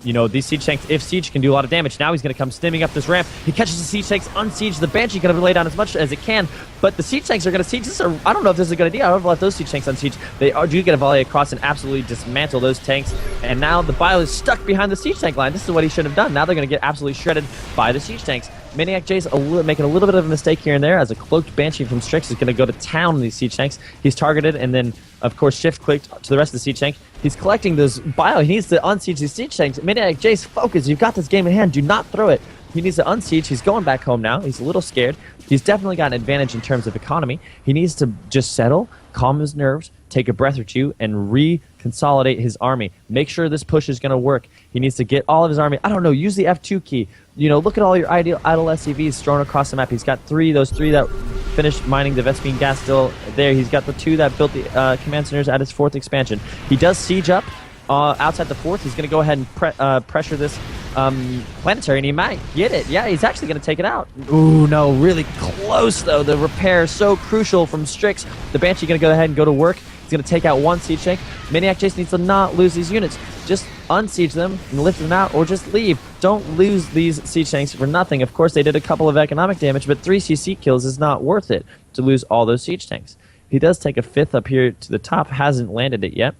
You know, these siege tanks, if siege can do a lot of damage, now he's going to come stimming up this ramp. He catches the siege tanks, unsiege the Banshee, going to lay down as much as it can, but the siege tanks are going to siege. I don't know if this is a good idea. I don't know if those siege tanks unsiege. They do get a volley across and absolutely dismantle those tanks, and now the Bio is stuck behind the siege tank line. This is what he should have done. Now they're going to get absolutely shredded by the siege tanks. MaNiAcJaCe making a little bit of a mistake here and there as a cloaked Banshee from Strix is going to go to town on these siege tanks. He's targeted and then, of course, shift-clicked to the rest of the siege tank. He's collecting those Bio. He needs to unsiege these siege tanks. MaNiAcJaCe, focus. You've got this game in hand. Do not throw it. He needs to unsiege. He's going back home now. He's a little scared. He's definitely got an advantage in terms of economy. He needs to just settle, calm his nerves, take a breath or two, and reconsolidate his army. Make sure this push is going to work. He needs to get all of his army. I don't know, use the F2 key. You know, look at all your idle SCVs thrown across the map. He's got those three that finished mining the Vespine gas still there. He's got the 2 that built the command centers at his 4th expansion. He does siege up outside the 4th. He's going to go ahead and pressure this planetary, and he might get it. Yeah, he's actually going to take it out. Ooh, no, really close, though. The repair is so crucial from Strix. The Banshee going to go ahead and go to work. He's going to take out 1 siege tank. MaNiAcJaCe needs to not lose these units. Just unsiege them and lift them out, or just leave. Don't lose these siege tanks for nothing. Of course, they did a couple of economic damage, but 3 CC kills is not worth it to lose all those siege tanks. He does take a 5th up here to the top. Hasn't landed it yet.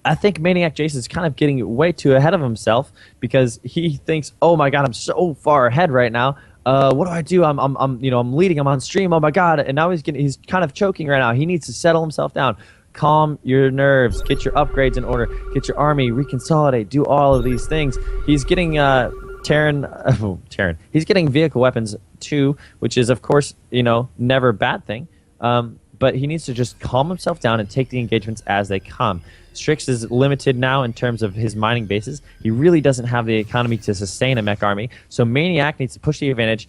I think MaNiAcJaCe is kind of getting way too ahead of himself because he thinks, "Oh my God, I'm so far ahead right now. What do I do? I'm leading. I'm on stream. Oh my God!" And now he's kind of choking right now. He needs to settle himself down, calm your nerves, get your upgrades in order, get your army, reconsolidate, do all of these things. He's getting Terran. He's getting vehicle weapons too, which is of course never a bad thing. But he needs to just calm himself down and take the engagements as they come. Strix is limited now in terms of his mining bases. He really doesn't have the economy to sustain a mech army, so MaNiAc needs to push the advantage.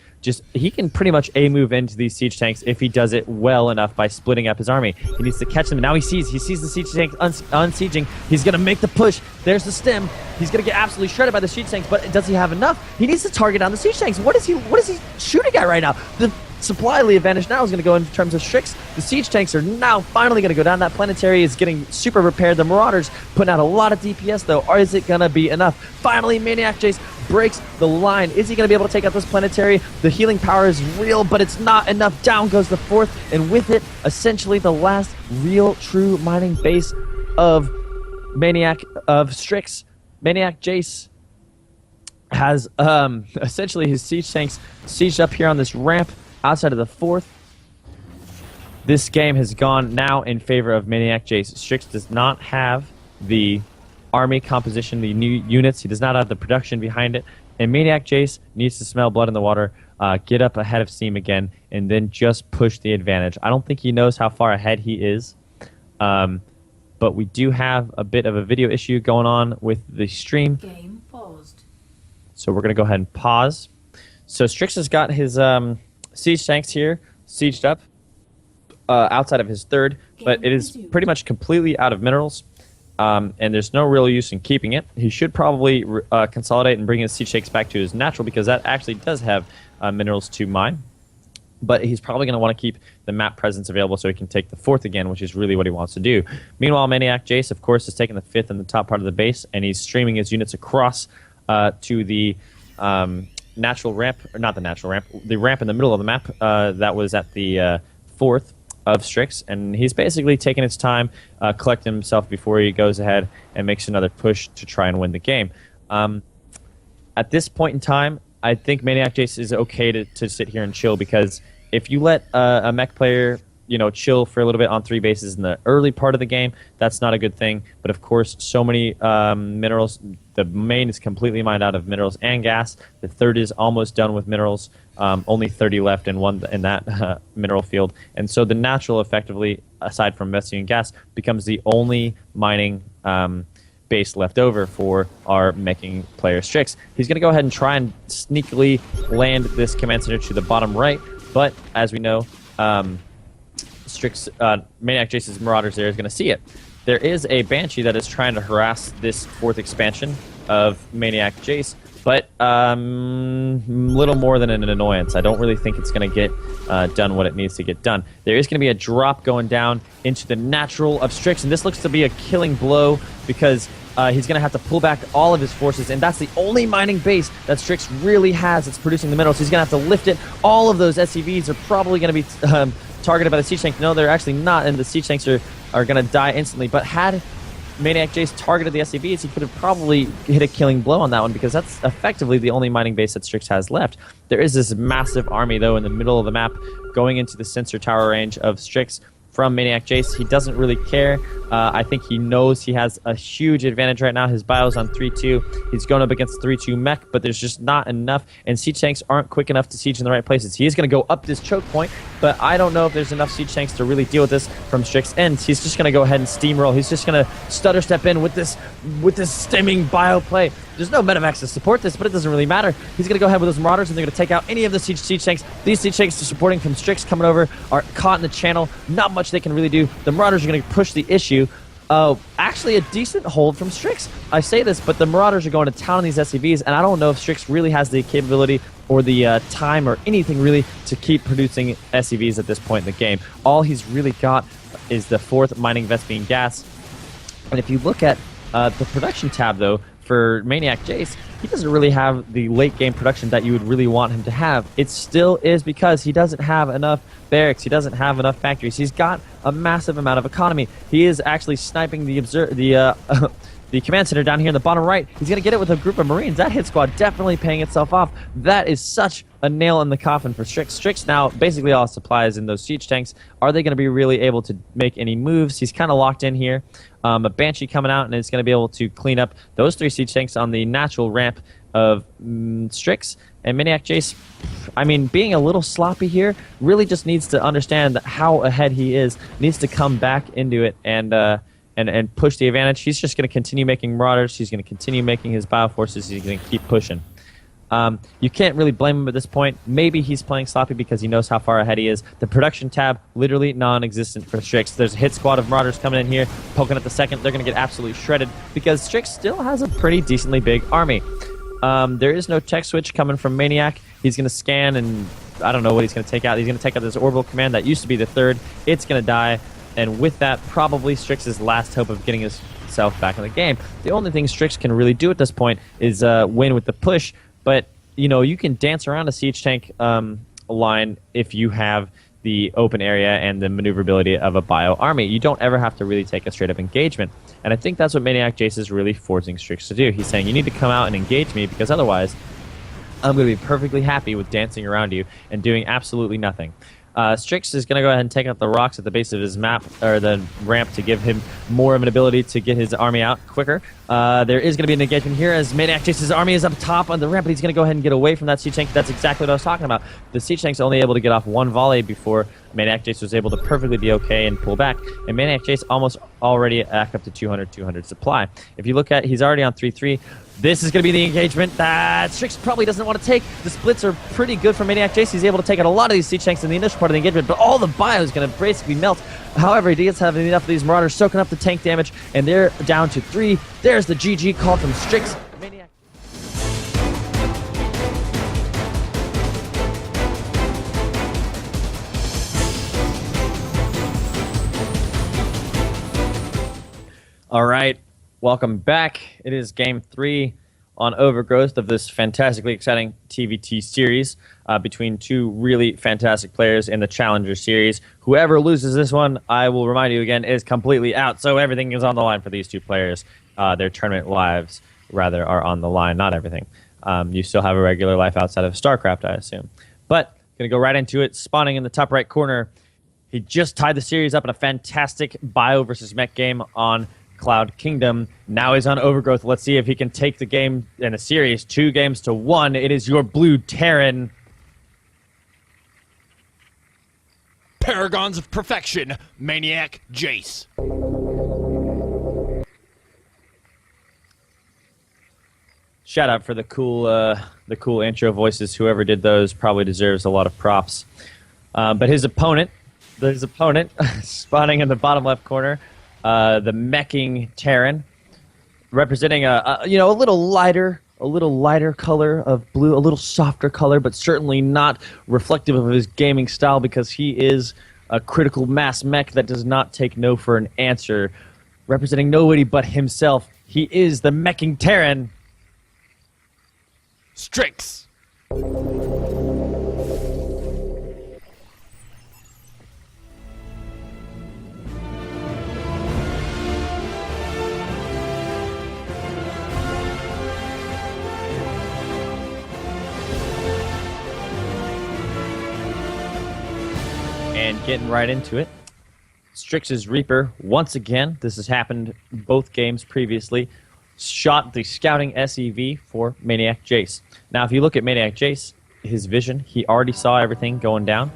He can pretty much move into these siege tanks if he does it well enough by splitting up his army. He needs to catch them. Now he sees the siege tanks unsieging. He's gonna make the push. There's the stem. He's gonna get absolutely shredded by the siege tanks, but does he have enough? He needs to target down the siege tanks. What is he shooting at right now? The supply advantage now is going to go in terms of Strix. The siege tanks are now finally going to go down. That planetary is getting super repaired. The Marauders putting out a lot of DPS though. Or is it going to be enough? Finally, MaNiAcJaCe breaks the line. Is he going to be able to take out this planetary? The healing power is real, but it's not enough. Down goes the 4th, and with it, essentially the last real, true mining base of Strix. MaNiAcJaCe has essentially his siege tanks sieged up here on this ramp outside of the 4th. This game has gone now in favor of MaNiAcJaCe. Strix does not have the army composition, the new units. He does not have the production behind it. And MaNiAcJaCe needs to smell blood in the water, get up ahead of steam again, and then just push the advantage. I don't think he knows how far ahead he is. But we do have a bit of a video issue going on with the stream. Game paused. So we're going to go ahead and pause. So Strix has got his siege tanks here, sieged up outside of his 3rd, but it is pretty much completely out of minerals, and there's no real use in keeping it. He should probably consolidate and bring his siege tanks back to his natural, because that actually does have minerals to mine. But he's probably going to want to keep the map presence available so he can take the 4th again, which is really what he wants to do. Meanwhile, MaNiAcJaCe, of course, is taking the 5th in the top part of the base, and he's streaming his units across to the natural ramp, or not the natural ramp, the ramp in the middle of the map that was at the 4th of Strix, and he's basically taking his time, collecting himself before he goes ahead and makes another push to try and win the game. At this point in time, I think MaNiAcJaCe is okay to sit here and chill, because if you let a mech player chill for a little bit on 3 bases in the early part of the game. That's not a good thing. But of course, so many minerals. The main is completely mined out of minerals and gas. The third is almost done with minerals. Only 30 left in that mineral field. And so the natural, effectively, aside from methane and gas, becomes the only mining base left over for our meching player Strix. He's going to go ahead and try and sneakily land this command center to the bottom right. But as we know, Strix, MaNiAcJace's Marauders there is going to see it. There is a Banshee that is trying to harass this 4th expansion of MaNiAcJace, but little more than an annoyance. I don't really think it's going to get done what it needs to get done. There is going to be a drop going down into the natural of Strix, and this looks to be a killing blow because he's going to have to pull back all of his forces, and that's the only mining base that Strix really has that's producing the minerals. He's going to have to lift it. All of those SCVs are probably going to be targeted by the siege tank. No, they're actually not, and the siege tanks are going to die instantly. But had MaNiAcJace targeted the SCVs, he could have probably hit a killing blow on that one because that's effectively the only mining base that Strix has left. There is this massive army, though, in the middle of the map going into the sensor tower range of Strix from MaNiAcJace. He doesn't really care. I think he knows he has a huge advantage right now. His bio's on 3-2. He's going up against 3-2 mech, but there's just not enough, and siege tanks aren't quick enough to siege in the right places. He is going to go up this choke point, but I don't know if there's enough siege tanks to really deal with this from Strix end. He's just going to go ahead and steamroll. He's just going to stutter step in with this stemming bio play. There's no Metamax to support this, but it doesn't really matter. He's going to go ahead with those Marauders, and they're going to take out any of the siege tanks. These siege tanks are supporting from Strix coming over are caught in the channel. Not much they can really do. The Marauders are going to push the issue. Actually, a decent hold from Strix. I say this, but the Marauders are going to town on these SCVs, and I don't know if Strix really has the capability or the time or anything really to keep producing SCVs at this point in the game. All he's really got is the 4th mining vest being gas. And if you look at the production tab, though, for MaNiAcJace, he doesn't really have the late game production that you would really want him to have. It still is because he doesn't have enough barracks. He doesn't have enough factories. He's got a massive amount of economy. He is actually sniping the the command center down here in the bottom right. He's going to get it with a group of Marines. That hit squad definitely paying itself off. That is such a nail in the coffin for Strix. Strix now, basically all supplies in those siege tanks. Are they going to be really able to make any moves? He's kind of locked in here. A Banshee coming out, and it's going to be able to clean up those 3 siege tanks on the natural ramp of Strix. And MaNiAcJace, I mean, being a little sloppy here, really just needs to understand how ahead he is, needs to come back into it and push the advantage. He's just going to continue making Marauders. He's going to continue making his bioforces. He's going to keep pushing. You can't really blame him at this point. Maybe he's playing sloppy because he knows how far ahead he is. The production tab, literally non-existent for Strix. There's a hit squad of Marauders coming in here, poking at the second. They're going to get absolutely shredded because Strix still has a pretty decently big army. There is no tech switch coming from MaNiAc. He's going to scan, and I don't know what he's going to take out. He's going to take out this orbital command that used to be the 3rd. It's going to die, and with that, probably Strix's last hope of getting himself back in the game. The only thing Strix can really do at this point is win with the push, but you can dance around a siege tank line if you have the open area and the maneuverability of a bio army. You don't ever have to really take a straight-up engagement. And I think that's what MaNiAcJace is really forcing Strix to do. He's saying, you need to come out and engage me because otherwise I'm going to be perfectly happy with dancing around you and doing absolutely nothing. Strix is going to go ahead and take out the rocks at the base of his map, or the ramp, to give him more of an ability to get his army out quicker. There is going to be an engagement here as MaNiAcJace's army is up top on the ramp, but he's going to go ahead and get away from that siege tank. That's exactly what I was talking about. The siege tank's only able to get off 1 volley before MaNiAcJace was able to perfectly be okay and pull back. And MaNiAcJace almost already back up to 200 supply. If you look at, he's already on 3-3. This is going to be the engagement that Strix probably doesn't want to take. The splits are pretty good for MaNiAcJace. He's able to take out a lot of these siege tanks in the initial part of the engagement, but all the bio is going to basically melt. However, he does have enough of these Marauders soaking up the tank damage, and they're down to 3. There's the GG call from Strix. MaNiAc. All right. Welcome back. It is Game 3 on Overgrowth of this fantastically exciting TVT series between 2 really fantastic players in the Challenger Series. Whoever loses this one, I will remind you again, is completely out. So everything is on the line for these 2 players. Their tournament lives, rather, are on the line. Not everything. You still have a regular life outside of StarCraft, I assume. But going to go right into it. Spawning in the top right corner He just tied the series up in a fantastic bio versus mech game on Cloud Kingdom. Now he's on Overgrowth. Let's see if he can take the game in a series 2-1. It is your blue Terran. Paragons of Perfection, MaNiAcJaCe. Shout out for the cool intro voices. Whoever did those probably deserves a lot of props. But his opponent, spawning in the bottom left corner, the meching Terran, representing a little lighter color of blue, a little softer color, but certainly not reflective of his gaming style because he is a critical mass mech that does not take no for an answer. Representing nobody but himself, he is the meching Terran. Strix. And getting right into it, Strix's Reaper, once again, this has happened both games previously, shot the scouting SEV for MaNiAcJaCe. Now, if you look at MaNiAcJaCe, his vision, he already saw everything going down.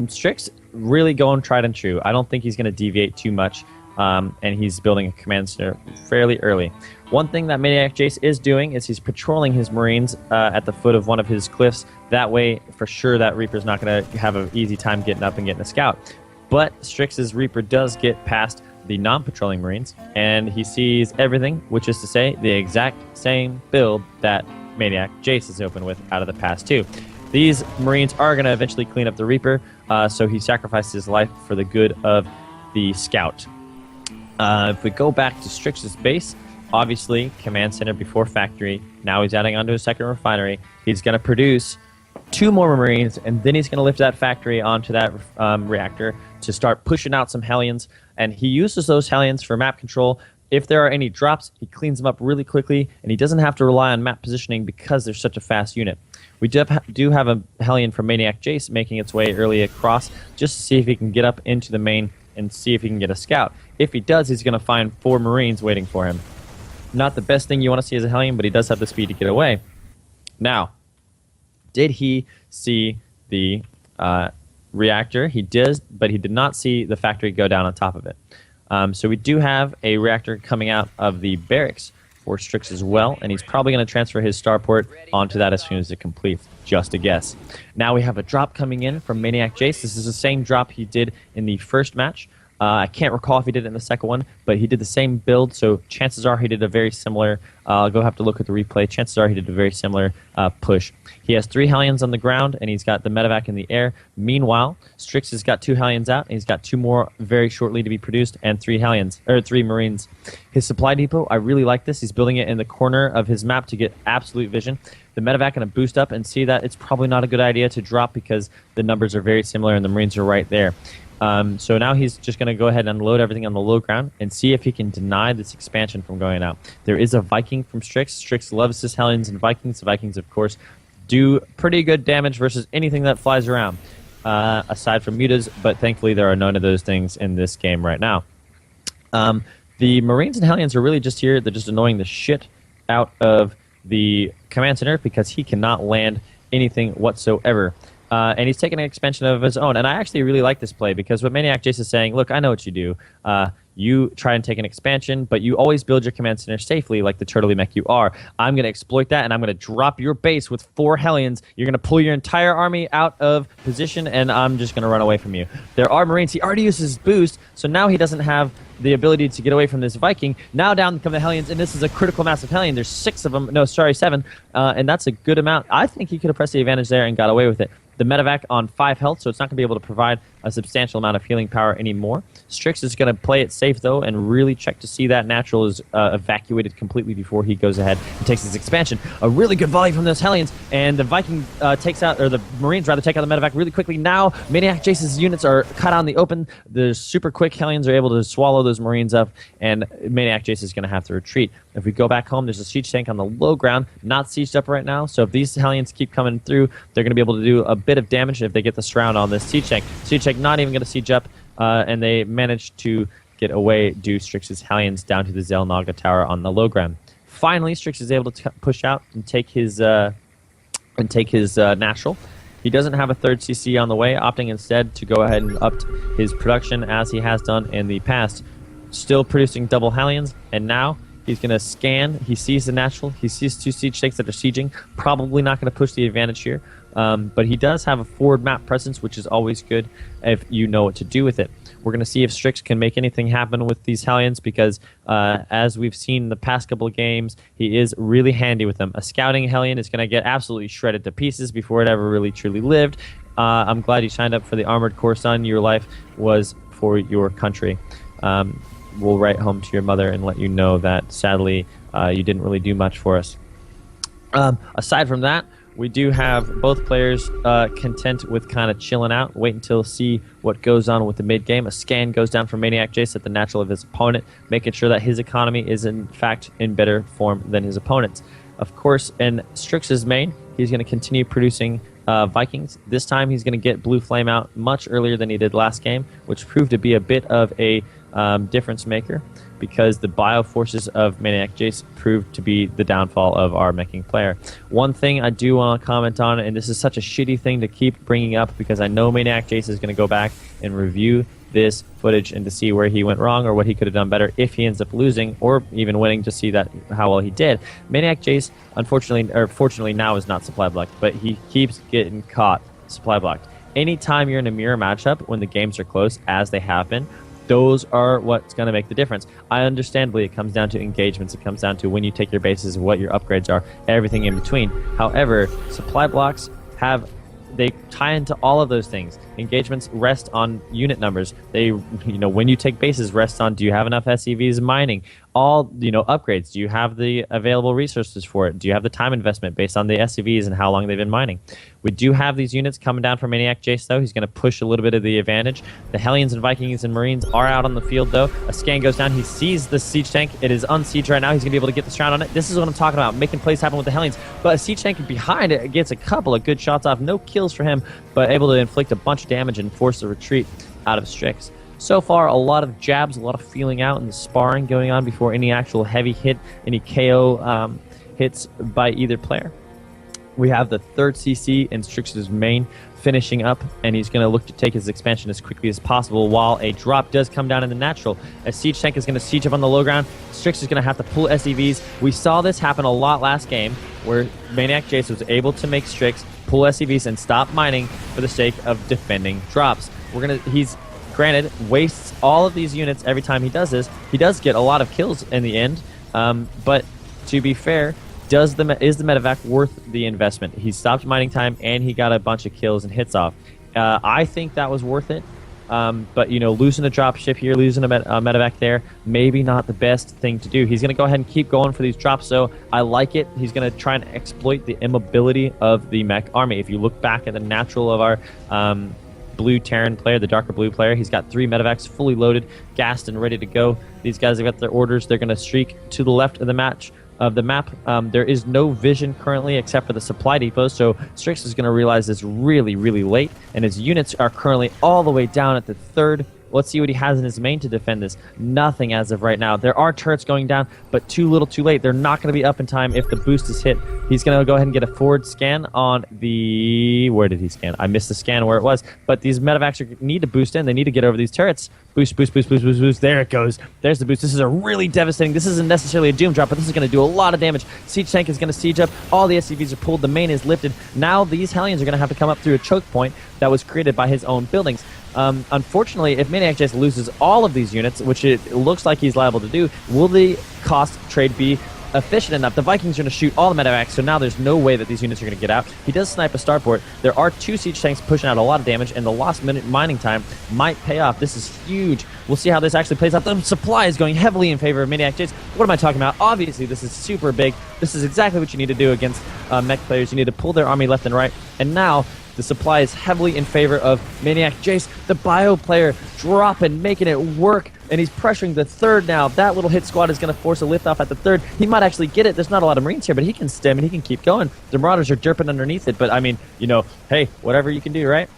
Strix really going tried and true. I don't think he's going to deviate too much, and he's building a command center fairly early. One thing that MaNiAcJaCe is doing is he's patrolling his Marines at the foot of one of his cliffs. That way, for sure, that Reaper's not going to have an easy time getting up and getting a scout. But Strix's Reaper does get past the non-patrolling Marines, and he sees everything, which is to say, the exact same build that MaNiAcJaCe is open with out of the past two. These Marines are going to eventually clean up the Reaper, so he sacrificed his life for the good of the scout. If we go back to Strix's base, obviously, command center before factory. Now he's adding onto a second refinery. He's going to produce 2 more Marines, and then he's going to lift that factory onto that reactor to start pushing out some Hellions. And he uses those Hellions for map control. If there are any drops, he cleans them up really quickly, and he doesn't have to rely on map positioning because they're such a fast unit. We do have a Hellion from MaNiAcJaCe making its way early across just to see if he can get up into the main and see if he can get a scout. If he does, he's going to find 4 Marines waiting for him. Not the best thing you want to see as a Hellion, but he does have the speed to get away. Now, did he see the reactor? He did, but he did not see the factory go down on top of it. So we do have a reactor coming out of the barracks for Strix as well, and he's probably going to transfer his starport onto that as soon as it completes. Just a guess. Now we have a drop coming in from MaNiAcJaCe. This is the same drop he did in the first match. I can't recall if he did it in the second one, but he did the same build, so chances are he did a very similar, I'll go have to look at the replay, chances are he did a very similar push. He has 3 Hellions on the ground, and he's got the medevac in the air. Meanwhile, Strix has got 2 Hellions out, and he's got 2 more very shortly to be produced, and 3 Marines. His supply depot, I really like this. He's building it in the corner of his map to get absolute vision. The medevac going to boost up and see that it's probably not a good idea to drop because the numbers are very similar and the Marines are right there. So now he's just going to go ahead and unload everything on the low ground and see if he can deny this expansion from going out. There is a Viking from Strix. Strix loves his Hellions and Vikings. The Vikings, of course, do pretty good damage versus anything that flies around, aside from mutas, but thankfully there are none of those things in this game right now. The Marines and Hellions are really just here. They're just annoying the shit out of the command center because he cannot land anything whatsoever. And he's taking an expansion of his own. And I actually really like this play because what MaNiAcJaCe is saying, look, I know what you do. You try and take an expansion, but you always build your command center safely like the turtley mech you are. I'm going to exploit that, and I'm going to drop your base with 4 Hellions. You're going to pull your entire army out of position, and I'm just going to run away from you. There are Marines. He already uses his boost, so now he doesn't have the ability to get away from this Viking. Now down come the Hellions, and this is a critical massive Hellion. There's 6 of them. No, sorry, 7. And that's a good amount. I think he could have pressed the advantage there and got away with it. The medevac on 5 health, so it's not going to be able to provide a substantial amount of healing power anymore. Strix is going to play it safe, though, and really check to see that natural is evacuated completely before he goes ahead and takes his expansion. A really good volley from those Hellions, and the Viking takes out, or the Marines rather, take out the medevac really quickly. Now, MaNiAcJaCe's units are cut out in the open. The super quick Hellions are able to swallow those Marines up, and MaNiAcJaCe is going to have to retreat. If we go back home, there's a siege tank on the low ground, not sieged up right now, so if these Hellions keep coming through, they're going to be able to do a bit of damage if they get the surround on this siege tank. Siege tank strike, not even going to siege up, and they managed to get away due Strix's Hellions down to the Zelnaga Tower on the low ground. Finally, Strix is able to push out and take his natural. He doesn't have a third CC on the way, opting instead to go ahead and up his production as he has done in the past. Still producing double Hellions, and now he's going to scan. He sees the natural. He sees 2 siege tanks that are sieging. Probably not going to push the advantage here, but he does have a forward map presence, which is always good if you know what to do with it. We're going to see if Strix can make anything happen with these Hellions because, as we've seen in the past couple of games, he is really handy with them. A scouting Hellion is going to get absolutely shredded to pieces before it ever really truly lived. I'm glad you signed up for the Armored Core, son. Your life was for your country. We'll write home to your mother and let you know that, sadly, you didn't really do much for us. Aside from that, we do have both players content with kind of chilling out, wait until see what goes on with the mid-game. A scan goes down for MaNiAcJaCe at the natural of his opponent, making sure that his economy is in fact in better form than his opponent's. Of course, in Strix's main, he's going to continue producing Vikings. This time he's going to get Blue Flame out much earlier than he did last game, which proved to be a bit of a difference maker because the bio forces of MaNiAcJaCe proved to be the downfall of our meching player. One thing I do want to comment on, and this is such a shitty thing to keep bringing up because I know MaNiAcJaCe is going to go back and review this footage and to see where he went wrong or what he could have done better if he ends up losing or even winning to see that how well he did. MaNiAcJaCe, unfortunately, or fortunately now is not supply blocked, but he keeps getting caught supply blocked. Anytime you're in a mirror matchup when the games are close, as they have been, those are what's going to make the difference. Understandably, it comes down to engagements. It comes down to when you take your bases, what your upgrades are, everything in between. However, supply blocks they tie into all of those things. Engagements rest on unit numbers. They, when you take bases, rest on do you have enough SEVs mining? All, upgrades. Do you have the available resources for it? Do you have the time investment based on the SEVs and how long they've been mining? We do have these units coming down from MaNiAcJaCe, though. He's going to push a little bit of the advantage. The Hellions and Vikings and Marines are out on the field, though. A scan goes down. He sees the siege tank. It is unsieged right now. He's going to be able to get the round on it. This is what I'm talking about, making plays happen with the Hellions. But a siege tank behind it gets a couple of good shots off. No kills for him, but able to inflict a bunch of damage and force the retreat out of Strix. So far, a lot of jabs, a lot of feeling out and sparring going on before any actual heavy hit, any KO hits by either player. We have the third CC in Strix's main finishing up, and he's going to look to take his expansion as quickly as possible while a drop does come down in the natural. A siege tank is going to siege up on the low ground. Strix is going to have to pull SEVs. We saw this happen a lot last game where MaNiAcJaCe was able to make Strix pull SEVs and stop mining for the sake of defending drops. He's granted wastes all of these units every time he does this. He does get a lot of kills in the end, but to be fair, is the medevac worth the investment? He stopped mining time and he got a bunch of kills and hits off. I think that was worth it, but losing a drop ship here, losing a medevac there, maybe not the best thing to do. He's going to go ahead and keep going for these drops, so I like it. He's going to try and exploit the immobility of the mech army. If you look back at the natural of our blue Terran player, the darker blue player, he's got 3 medevacs fully loaded, gassed, and ready to go. These guys have got their orders. They're going to streak to the left of the map. There is no vision currently except for the supply depots, so Strix is going to realize this really, really late, and his units are currently all the way down at the third. Let's see what he has in his main to defend this. Nothing as of right now. There are turrets going down, but too little too late. They're not going to be up in time if the boost is hit. He's going to go ahead and get a forward scan on the... Where did he scan? I missed the scan where it was. But these medevacs need to boost in. They need to get over these turrets. Boost, boost, boost, boost, boost, boost. There it goes. There's the boost. This is a really devastating... This isn't necessarily a doom drop, but this is going to do a lot of damage. Siege tank is going to siege up. All the SCVs are pulled. The main is lifted. Now these Hellions are going to have to come up through a choke point that was created by his own buildings. Unfortunately, if MaNiAcJaCe loses all of these units, which it looks like he's liable to do, will the cost trade be efficient enough? The Vikings are going to shoot all the medevacs, so now there's no way that these units are going to get out. He does snipe a starport. There are 2 siege tanks pushing out a lot of damage, and the lost mining time might pay off. This is huge. We'll see how this actually plays out. The supply is going heavily in favor of MaNiAcJaCe. What am I talking about? Obviously, this is super big. This is exactly what you need to do against mech players. You need to pull their army left and right, and now the supply is heavily in favor of MaNiAcJaCe, the bio player, dropping, making it work, and he's pressuring the third now. That little hit squad is going to force a lift off at the third. He might actually get it. There's not a lot of Marines here, but he can stem and he can keep going. The Marauders are derping underneath it, but I mean, hey, whatever you can do, right?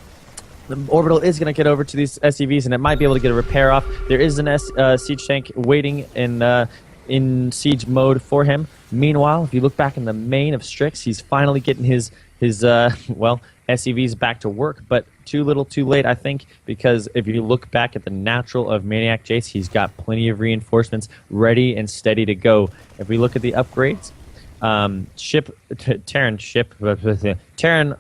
The orbital is going to get over to these SCVs, and it might be able to get a repair off. There is an siege tank waiting in siege mode for him. Meanwhile, if you look back in the main of Strix, he's finally getting his SCVs back to work, but too little too late, I think, because if you look back at the natural of MaNiAcJaCe, he's got plenty of reinforcements ready and steady to go. If we look at the upgrades, Terran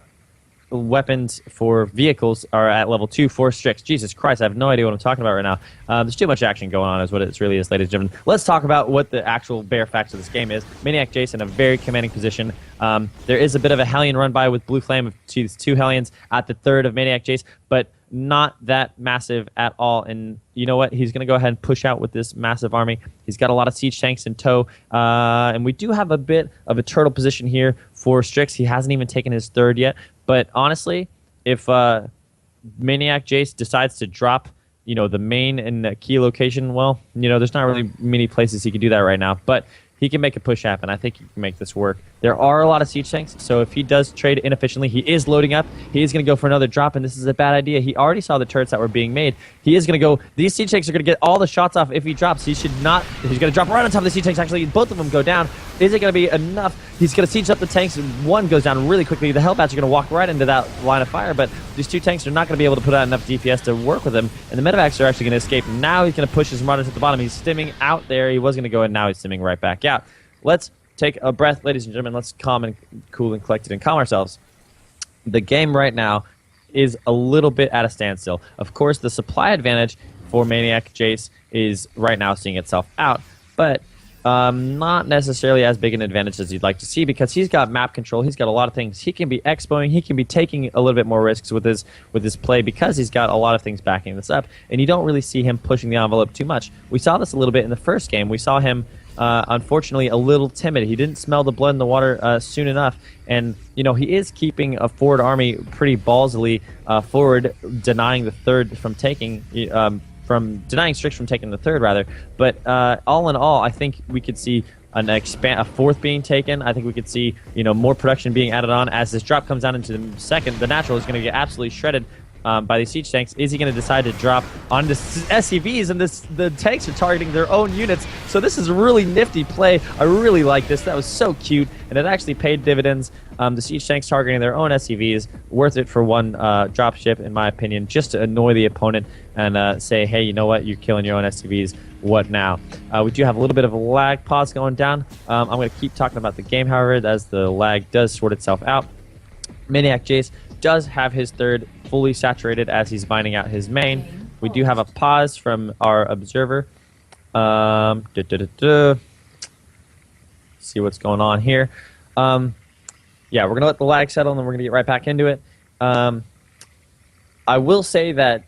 weapons for vehicles are at level 2 for Strix. Jesus Christ, I have no idea what I'm talking about right now. There's too much action going on is what it really is, ladies and gentlemen. Let's talk about what the actual bare facts of this game is. MaNiAcJaCe in a very commanding position. There is a bit of a Hellion run by with Blue Flame of two Hellions at the third of MaNiAcJaCe, but not that massive at all. And you know what? He's going to go ahead and push out with this massive army. He's got a lot of siege tanks in tow. And we do have a bit of a turtle position here for Strix. He hasn't even taken his third yet. But honestly, if MaNiAcJaCe decides to drop, the main and the key location, well, there's not really many places he can do that right now. But he can make a push happen. I think he can make this work. There are a lot of siege tanks, so if he does trade inefficiently, he is loading up. He is going to go for another drop, and this is a bad idea. He already saw the turrets that were being made. He is going to go. These siege tanks are going to get all the shots off if he drops. He should not. He's going to drop right on top of the siege tanks. Actually, both of them go down. Is it going to be enough? He's going to siege up the tanks, and one goes down really quickly. The Hellbats are going to walk right into that line of fire, but these two tanks are not going to be able to put out enough DPS to work with him, and the medevacs are actually going to escape. Now he's going to push his marauders at the bottom. He's stimming out there. He was going to go in. Now he's stimming right back out. Let's take a breath, ladies and gentlemen. Let's calm and cool and collected and calm ourselves. The game right now is a little bit at a standstill. Of course, the supply advantage for MaNiAcJaCe is right now seeing itself out, but not necessarily as big an advantage as you'd like to see because he's got map control. He's got a lot of things. He can be expoing. He can be taking a little bit more risks with his play because he's got a lot of things backing this up, and you don't really see him pushing the envelope too much. We saw this a little bit in the first game. We saw him unfortunately a little timid. He didn't smell the blood in the water soon enough, and he is keeping a forward army pretty ballsily forward, denying the third from taking denying Strix from taking the third rather. But all in all, I think we could see a fourth being taken. I think we could see more production being added on as this drop comes down into the second. The natural is going to get absolutely shredded by these siege tanks. Is he going to decide to drop on the SCVs? And the tanks are targeting their own units. So this is a really nifty play. I really like this. That was so cute, and it actually paid dividends. The siege tanks targeting their own SCVs, worth it for one drop ship, in my opinion, just to annoy the opponent and say, hey, you know what? You're killing your own SCVs. What now? We do have a little bit of a lag pause going down. I'm going to keep talking about the game, however, as the lag does sort itself out. MaNiAcJaCe does have his third fully saturated as he's mining out his main. We do have a pause from our observer. See what's going on here. Yeah, we're going to let the lag settle, and then we're going to get right back into it. I will say that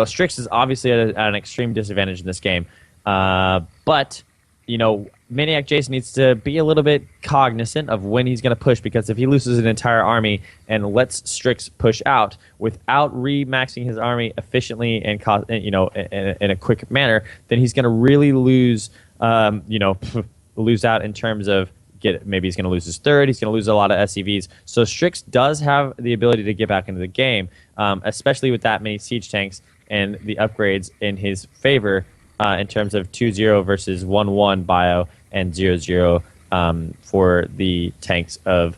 Strix is obviously at an extreme disadvantage in this game. But MaNiAcJaCe needs to be a little bit cognizant of when he's going to push, because if he loses an entire army and lets Strix push out without remaxing his army efficiently and in a quick manner, then he's going to really lose lose out in terms of maybe he's going to lose his third. He's going to lose a lot of SCVs. So Strix does have the ability to get back into the game, especially with that many siege tanks and the upgrades in his favor. In terms of 2-0 versus 1-1 bio and 0-0 for the tanks of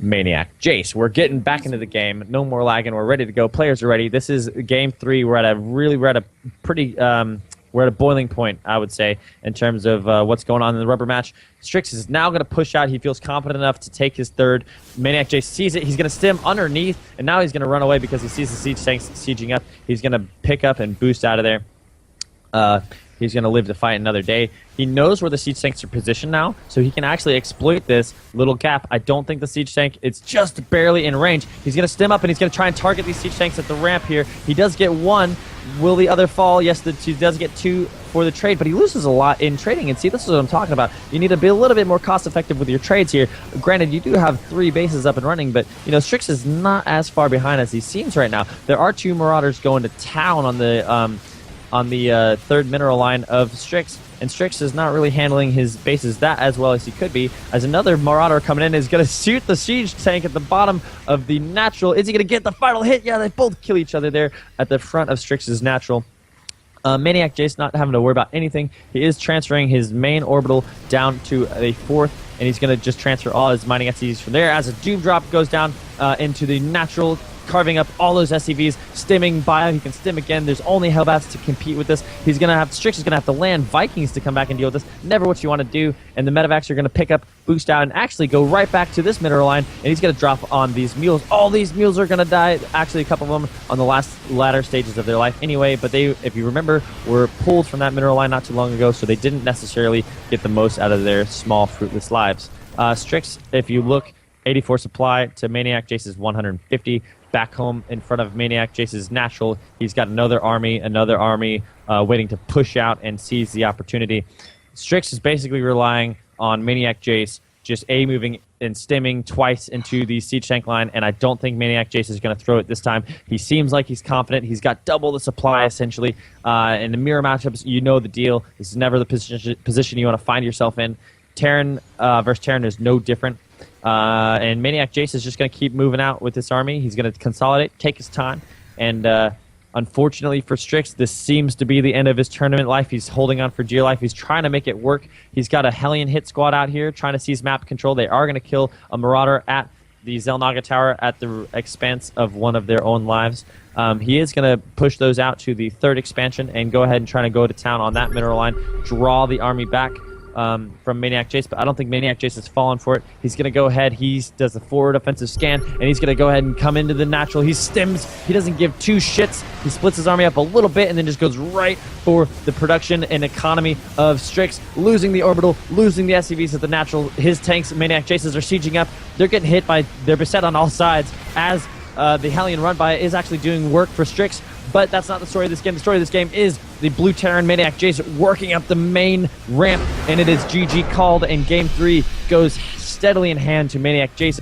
MaNiAcJaCe. We're getting back into the game. No more lagging. We're ready to go. Players are ready. This is game 3. We're at a boiling point, I would say, in terms of what's going on in the rubber match. Strix is now going to push out. He feels confident enough to take his third. MaNiAcJaCe sees it. He's going to stim underneath, and now he's going to run away because he sees the siege tanks sieging up. He's going to pick up and boost out of there. He's going to live to fight another day. He knows where the siege tanks are positioned now, so he can actually exploit this little gap. I don't think the siege tank, it's just barely in range. He's going to stem up, and he's going to try and target these siege tanks at the ramp here. He does get one. Will the other fall? Yes, he does get two for the trade, but he loses a lot in trading. And see, this is what I'm talking about. You need to be a little bit more cost-effective with your trades here. Granted, you do have 3 bases up and running, but Strix is not as far behind as he seems right now. There are 2 Marauders going to town on the on the third mineral line of Strix, and Strix is not really handling his bases that as well as he could be, as another Marauder coming in is going to shoot the siege tank at the bottom of the natural. Is he going to get the final hit? Yeah, they both kill each other there at the front of Strix's natural. MaNiAcJaCe not having to worry about anything. He is transferring his main orbital down to a 4th, and he's going to just transfer all his mining SCVs from there as a Doom Drop goes down into the natural, carving up all those SCVs, stimming bio. He can stim again. There's only Hellbats to compete with this. Strix is going to have to land Vikings to come back and deal with this. Never what you want to do. And the Medivacs are going to pick up, boost out, and actually go right back to this mineral line. And he's going to drop on these mules. All these mules are going to die. Actually, a couple of them on the latter stages of their life anyway. But they, if you remember, were pulled from that mineral line not too long ago, so they didn't necessarily get the most out of their small, fruitless lives. Strix, if you look, 84 supply to MaNiAcJaCe's 150. Back home in front of MaNiAcJaCe's natural, he's got another army waiting to push out and seize the opportunity. Strix is basically relying on MaNiAcJaCe just moving and stimming twice into the siege tank line, and I don't think MaNiAcJaCe is going to throw it this time. He seems like he's confident. He's got double the supply, essentially. In the mirror matchups, you know the deal. This is never the position you want to find yourself in. Terran versus Terran is no different. And MaNiAcJaCe is just going to keep moving out with this army. He's going to consolidate, take his time, and unfortunately for Strix, this seems to be the end of his tournament life. He's holding on for dear life. He's trying to make it work. He's got a Hellion hit squad out here trying to seize map control. They are going to kill a Marauder at the Xel'Naga Tower at the expense of one of their own lives. He is going to push those out to the 3rd expansion and go ahead and try to go to town on that mineral line, draw the army back from MaNiAcJaCe, but I don't think MaNiAcJaCe has fallen for it. He's going to go ahead, he does the forward offensive scan, and he's going to go ahead and come into the natural. He stims, he doesn't give two shits. He splits his army up a little bit and then just goes right for the production and economy of Strix, losing the orbital, losing the SCVs at the natural. His tanks, MaNiAcJaCe's, are sieging up. They're getting hit by, they're beset on all sides as the Hellion run by is actually doing work for Strix. But that's not the story of this game. The story of this game is the Blue Terran MaNiAcJaCe working up the main ramp, and it is GG called, and Game 3 goes steadily in hand to MaNiAcJaCe.